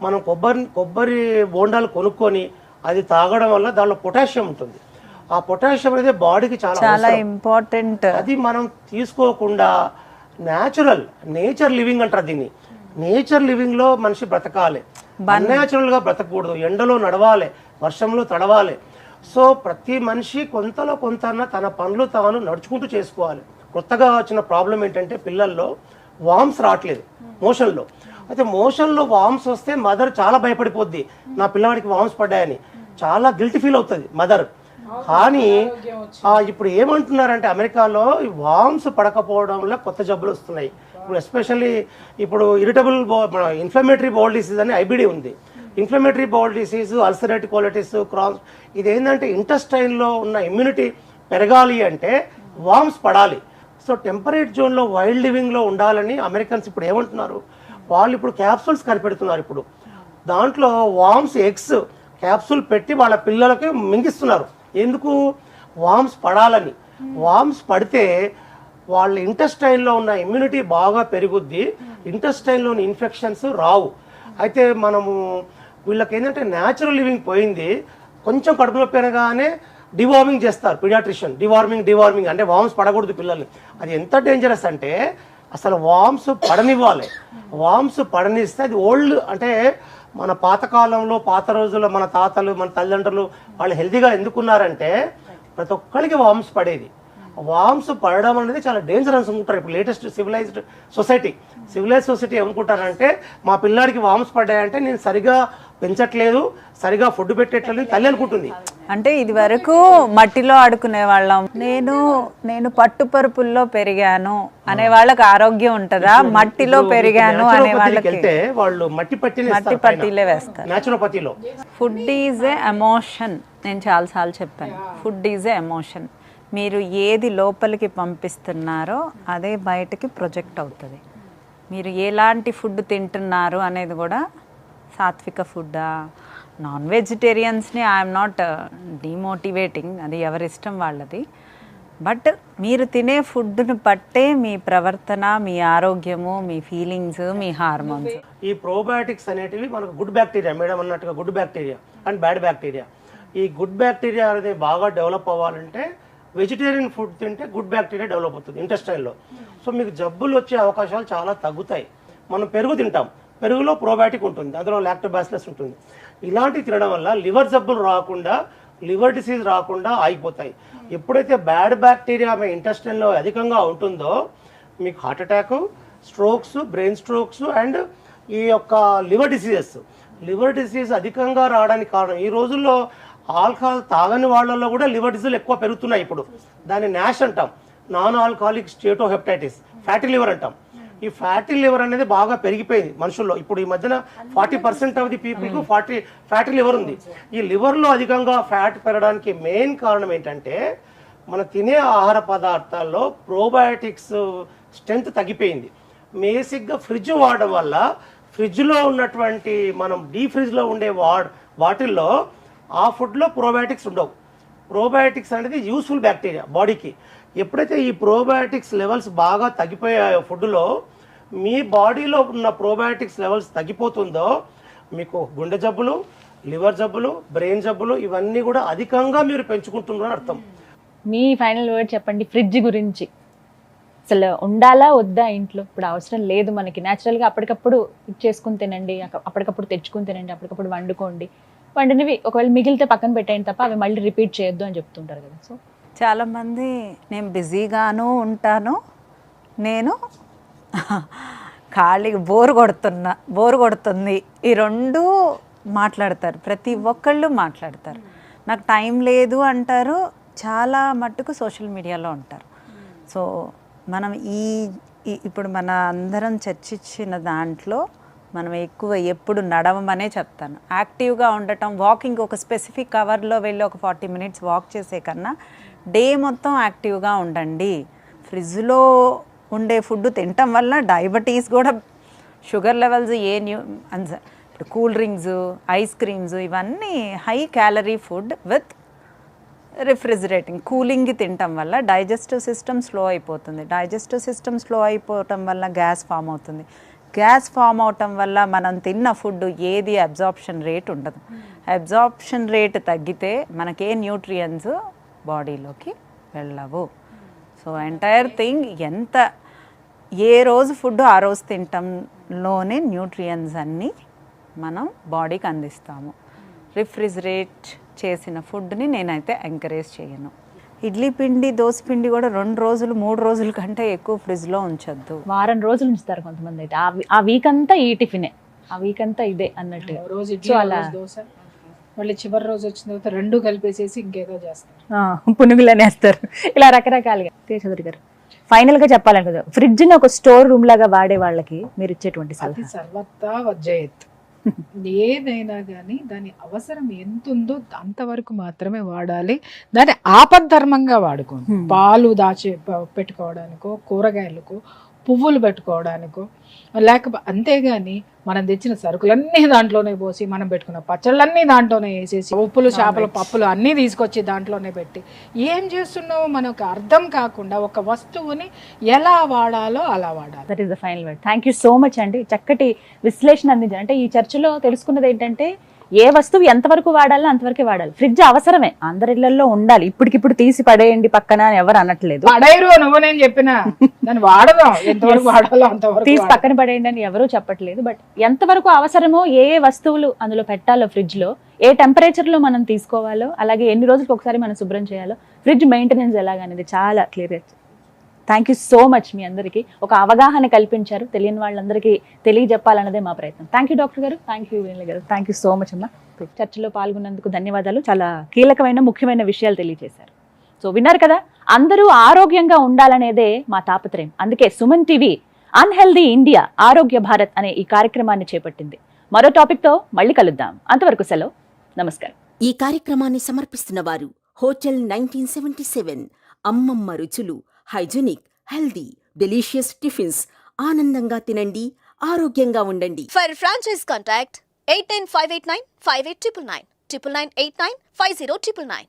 మనం కొబ్బరి బోండాలు కొనుక్కొని అది తాగడం వల్ల దానిలో పొటాషియం ఉంటుంది. ఆ పొటాషియం అనేది బాడీకి చాలా ఇంపార్టెంట్. అది మనం తీసుకోకుండా నేచర్ లివింగ్ అంటారు దీన్ని. నేచర్ లివింగ్ లో మనిషి బ్రతకాలి, అన్యాచురల్ గా బ్రతకూడదు. ఎండలో నడవాలి, వర్షంలో తడవాలి. సో ప్రతి మనిషి కొంతలో కొంత తన పనులు తాను నడుచుకుంటూ చేసుకోవాలి. కొత్తగా వచ్చిన ప్రాబ్లం ఏంటంటే పిల్లల్లో వామ్స్ రావట్లేదు మోషన్లో. అయితే మోషన్లో వామ్స్ వస్తే మదర్ చాలా భయపడిపోద్ది, నా పిల్లవాడికి వామ్స్ పడ్డాయని చాలా గిల్టీ ఫీల్ అవుతుంది మదర్. కానీ ఇప్పుడు ఏమంటున్నారంటే అమెరికాలో ఈ వామ్స్ పడకపోవడం వల్ల కొత్త జబ్బులు వస్తున్నాయి. ఇప్పుడు ఎస్పెషల్లీ ఇప్పుడు ఇన్ఫ్లమేటరీ బౌల్ డిసీజ్ అని ఐబిడి ఉంది. Inflammatory bowel disease, ulcerative colitis, Crohn's, ఇదేంటంటే ఇంటెస్టైన్లో ఉన్న ఇమ్యూనిటీ పెరగాలి అంటే వామ్స్ పడాలి. సో టెంపరేట్ జోన్లో వైల్డ్ లివింగ్లో ఉండాలని అమెరికన్స్ ఇప్పుడు ఏమంటున్నారు, వాళ్ళు ఇప్పుడు క్యాప్సూల్స్ కనిపెడుతున్నారు. ఇప్పుడు దాంట్లో వామ్స్ ఎగ్స్ క్యాప్సూల్ పెట్టి వాళ్ళ పిల్లలకి మింగిస్తున్నారు. ఎందుకు? వామ్స్ పడాలని. వామ్స్ పడితే వాళ్ళ ఇంటెస్టైన్లో ఉన్న ఇమ్యూనిటీ బాగా పెరుగుద్ది, ఇంటెస్టైన్లోని ఇన్ఫెక్షన్స్ రావు. అయితే మనము వీళ్ళకి ఏంటంటే న్యాచురల్ లివింగ్ పోయింది. కొంచెం కడుపు నొప్పి అనగానే డివార్మింగ్ చేస్తారు పీడియాట్రిషియన్. డివార్మింగ్ అంటే వామ్స్ పడకూడదు పిల్లల్ని. అది ఎంత డేంజరస్ అంటే అసలు వామ్స్ పడనివ్వాలి. వామ్స్ పడనిస్తే అది ఓల్డ్ అంటే మన పాతకాలంలో పాత రోజుల్లో మన తాతలు మన తల్లిదండ్రులు వాళ్ళు హెల్తీగా ఎందుకున్నారంటే ప్రతి ఒక్కరికి వామ్స్ పడేది. వామ్స్ పడడం అనేది చాలా డేంజర్ అనుకుంటారు ఇప్పుడు లేటెస్ట్ సివిలైజ్డ్ సొసైటీ ఏమనుకుంటారంటే మా పిల్లాడికి వామ్స్ పడ్డాయంటే నేను సరిగా పెంచట్లేదు, సరిగా ఫుడ్ పెట్టట్లేదు తల్లి అనుకుంటుంది. అంటే ఇది వరకు మట్టిలో ఆడుకునే వాళ్ళం, నేను పట్టుపరుపుల్లో పెరిగాను అనే వాళ్ళకి ఆరోగ్యం ఉంటుందా? మట్టిలో పెరిగాను అనే వాళ్ళకి వాళ్ళు మట్టి పట్టీలే వేస్తారు. న్యాచురోపతిలో ఫుడ్ ఈజ్ ఏ ఎమోషన్. నేను చాలాసార్లు చెప్పాను, ఫుడ్ ఈజ్ ఏ ఎమోషన్. మీరు ఏది లోపలికి పంపిస్తున్నారో అదే బయటకి ప్రొజెక్ట్ అవుతుంది. మీరు ఎలాంటి ఫుడ్ తింటున్నారు అనేది కూడా, సాత్విక ఫుడ్డా, నాన్ వెజిటేరియన్స్ని ఐఎమ్ నాట్ డిమోటివేటింగ్, అది ఎవరిష్టం వాళ్ళది. బట్ మీరు తినే ఫుడ్ను బట్టే మీ ప్రవర్తన, మీ ఆరోగ్యము, మీ ఫీలింగ్స్, మీ హార్మోన్స్. ఈ ప్రోబయాటిక్స్ అనేటివి మనకు గుడ్ బ్యాక్టీరియా, మేడం అన్నట్టుగా good bacteria and bad bacteria. ఈ గుడ్ బ్యాక్టీరియా అనేది బాగా డెవలప్ అవ్వాలంటే వెజిటేరియన్ ఫుడ్ తింటే గుడ్ బ్యాక్టీరియా డెవలప్ అవుతుంది ఇంటెస్టైన్లో. సో మీకు జబ్బులు వచ్చే అవకాశాలు చాలా తగ్గుతాయి. మనం పెరుగు తింటాం, పెరుగులో ప్రోబయాటిక్ ఉంటుంది, అందులో లాక్టోబాసిలస్ ఉంటుంది. ఇలాంటివి తినడం వల్ల లివర్ జబ్బులు రాకుండా, లివర్ డిసీజ్ రాకుండా ఆగిపోతాయి. ఎప్పుడైతే బ్యాడ్ బ్యాక్టీరియా మీ ఇంటెస్టైన్లో అధికంగా ఉంటుందో మీకు heart attack, strokes, brain strokes and ఈ యొక్క లివర్ డిసీజ్ అధికంగా రావడానికి కారణం ఈ రోజుల్లో ఆల్కహాల్ తాగని వాళ్ళల్లో కూడా లివర్ డిసీజ్ ఎక్కువ పెరుగుతున్నాయి. ఇప్పుడు దాన్ని నాష్ అంటాం, నాన్ ఆల్కహాలిక్ స్టేటోహెపటైటిస్, ఫ్యాటీ లివర్ అంటాం. ఈ ఫ్యాటీ లివర్ అనేది బాగా పెరిగిపోయింది మనుషుల్లో. ఇప్పుడు ఈ మధ్యన 40% ఆఫ్ ది పీపుల్కు ఫ్యాటీ లివర్ ఉంది. ఈ లివర్లో అధికంగా ఫ్యాట్ పెరగడానికి మెయిన్ కారణం ఏంటంటే మన తినే ఆహార పదార్థాల్లో ప్రోబయాటిక్స్ స్ట్రెంత్ తగ్గిపోయింది. బేసిక్గా ఫ్రిడ్జ్ వాడడం వల్ల ఫ్రిడ్జ్లో ఉన్నటువంటి మనం డీ ఫ్రిడ్జ్లో ఉండే వాటిల్లో ఆ ఫుడ్లో ప్రోబయాటిక్స్ ఉండవు. ప్రోబయాటిక్స్ అనేది యూస్ఫుల్ బ్యాక్టీరియా బాడీకి. ఎప్పుడైతే ఈ ప్రోబయాటిక్స్ లెవెల్స్ బాగా తగ్గిపోయాయో ఫుడ్లో, మీ బాడీలో ఉన్న ప్రోబయాటిక్స్ లెవెల్స్ తగ్గిపోతుందో మీకు గుండె జబ్బులు, లివర్ జబ్బులు, బ్రెయిన్ జబ్బులు ఇవన్నీ కూడా అధికంగా మీరు పెంచుకుంటున్నారని అర్థం. మీ ఫైనల్ వర్డ్ చెప్పండి ఫ్రిడ్జ్ గురించి. అసలు ఉండాలా వద్దా ఇంట్లో? ఇప్పుడు అవసరం లేదు మనకి, న్యాచురల్గా అప్పటికప్పుడు చేసుకుని తినండి, అప్పటికప్పుడు తెచ్చుకుని తినండి, అప్పటికప్పుడు వండుకోండి, వండినవి ఒకవేళ మిగిలితే పక్కన పెట్టేయండి తప్ప అవి మళ్ళీ రిపీట్ చేయొద్దు అని చెప్తుంటారు కదా. సో చాలామంది నేను బిజీగాను ఉంటాను, నేను ఖాళీగా బోర్ కొడుతుంది, ఈ రెండు మాట్లాడతారు. ప్రతి ఒక్కళ్ళు మాట్లాడతారు. నాకు టైం లేదు అంటారు, చాలా మట్టుకు సోషల్ మీడియాలో ఉంటారు. సో మనం ఇప్పుడు మన అందరం చర్చించిన దాంట్లో మనం ఎక్కువ ఎప్పుడు నడవమనే చెప్తాను. యాక్టివ్గా ఉండటం, వాకింగ్ ఒక స్పెసిఫిక్ అవర్లో వెళ్ళి ఒక 40 minutes వాక్ చేసే కన్నా డే మొత్తం యాక్టివ్గా ఉండండి. ఫ్రిడ్జ్లో ఉండే ఫుడ్ తినటం వల్ల డయాబెటీస్ కూడా, షుగర్ లెవెల్స్ ఇప్పుడు కూల్ డ్రింక్స్, ఐస్ క్రీమ్స్ ఇవన్నీ high calorie food with refrigerating, cooling తినటం వల్ల డైజెస్టివ్ సిస్టమ్ స్లో అయిపోతుంది. డైజెస్టివ్ సిస్టమ్ స్లో అయిపోవటం వల్ల గ్యాస్ ఫామ్ అవుతుంది. గ్యాస్ ఫామ్ అవటం వల్ల మనం తిన్న ఫుడ్ ఏది అబ్జార్ప్షన్ రేట్ ఉండదు. అబ్జార్ప్షన్ రేట్ తగ్గితే మనకే న్యూట్రియన్స్ బాడీలోకి వెళ్ళవు. సో ఎంటైర్ థింగ్ ఏ రోజు ఫుడ్ ఆ రోజు తినటంలోనే న్యూట్రియన్స్ అన్నీ మనం బాడీకి అందిస్తాము. రిఫ్రిజిరేట్ చేసిన ఫుడ్ని నేనైతే ఎంకరేజ్ చేయను. ఇడ్లీ పిండి, దోశ పిండి కూడా 2 రోజులు 3 రోజుల కంటే ఎక్కువ ఫ్రిడ్జ్లో ఉంచొద్దు. వారం రోజులు ఉంచుతారు కొంతమంది అయితే. ఆ వీక్ అంతా ఈ టిఫినే, ఆ వీక్ అంతా ఇదే అన్నట్టు. రోజు ఇడ్లీ, రోజు దోశ, మళ్ళీ చివరి రోజు వచ్చిన తర్వాత 2 కలిపేసేసి ఇంకేదో చేస్తారు, పునుగులనేస్తారు, ఇలా రకరకాలుగా. చౌదరి గారు ఫైనల్ గా చెప్పాలని కదా, ఫ్రిడ్జ్ ని ఒక స్టోర్ రూమ్ లాగా వాడే వాళ్ళకి మీరు ఇచ్చేటువంటి సలహా? సర్వత్రా వర్జయత్. ఏదైనా కానీ దాని అవసరం ఎంత ఉందో అంతవరకు మాత్రమే వాడాలి. దాన్ని ఆపద్ధర్మంగా వాడుకోండి. పాలు పెట్టుకోవడానికో, కూరగాయలకు పువ్వులు పెట్టుకోవడానికో, లేకపోతే అంతేగాని మనం తెచ్చిన సరుకులన్నీ దాంట్లోనే పోసి, మనం పెట్టుకున్న పచ్చళ్ళన్నీ దాంట్లోనే వేసేసి, ఉప్పులు, చేపలు, పప్పులు అన్నీ తీసుకొచ్చి దాంట్లోనే పెట్టి ఏం చేస్తున్నావు మనకు అర్థం కాకుండా ఒక వస్తువుని ఎలా వాడాలో అలా వాడాలి. That is the final word. Thank you so much అండి, చక్కటి విశ్లేషణ అందించారు. అంటే ఈ చర్చలో తెలుసుకున్నది ఏంటంటే, ఏ వస్తువు ఎంతవరకు వాడాలో అంతవరకే వాడాలి. ఫ్రిడ్జ్ అవసరమే, అందరి ఇళ్లలో ఉండాలి. ఇప్పటికిప్పుడు తీసి పడేయండి పక్కన అని ఎవరు అనట్లేదు. పడేరు, నువ్వు నేను చెప్పినా దాన్ని వాడదాం, ఎంతవరకు వాడాలో అంతవరకు తీసి పక్కన పడేయండి అని ఎవరూ చెప్పట్లేదు. బట్ ఎంతవరకు అవసరమో, ఏ వస్తువులు అందులో పెట్టాలో, ఫ్రిడ్జ్ లో ఏ టెంపరేచర్ లో మనం తీసుకోవాలో, అలాగే ఎన్ని రోజులకు ఒకసారి మనం శుభ్రం చేయాలో, ఫ్రిడ్జ్ మెయింటెనెన్స్ ఎలాగనేది చాలా clear. Thank you so much. మీ అందరికీ ఒక అవగాహన కల్పించారు, తెలియని వాళ్ళందరికీ తెలియజెప్పాలన్నదే మా ప్రయత్నం. థ్యాంక్ యూ డాక్టర్ గారు, థ్యాంక్ యూ వినీల గారు, థ్యాంక్ యూ సో మచ్ అమ్మా. చర్చలో పాల్గొన్నందుకు ధన్యవాదాలు. చాలా కీలకమైన ముఖ్యమైన విషయాలు తెలియజేశారు. సో విన్నారు కదా, అందరూ ఆరోగ్యంగా ఉండాలనేదే మా తాపత్రయం. అందుకే సుమన్ టీవీ అన్హెల్దీ ఇండియా, ఆరోగ్య భారత్ అనే ఈ కార్యక్రమాన్ని చేపట్టింది. మరో టాపిక్ తో మళ్ళీ కలుద్దాం. అంతవరకు సెలవు, నమస్కారం. ఈ కార్యక్రమాన్ని సమర్పిస్తున్న వారు హోటల్ 1977, అమ్మమ్మ రుచులు, హైజీనిక్, హెల్దీ, డెలిషియస్ టిఫిన్స్. ఆనందంగా తినండి, ఆరోగ్యంగా ఉండండి. For franchise contact 89589 58999 999 89 5099.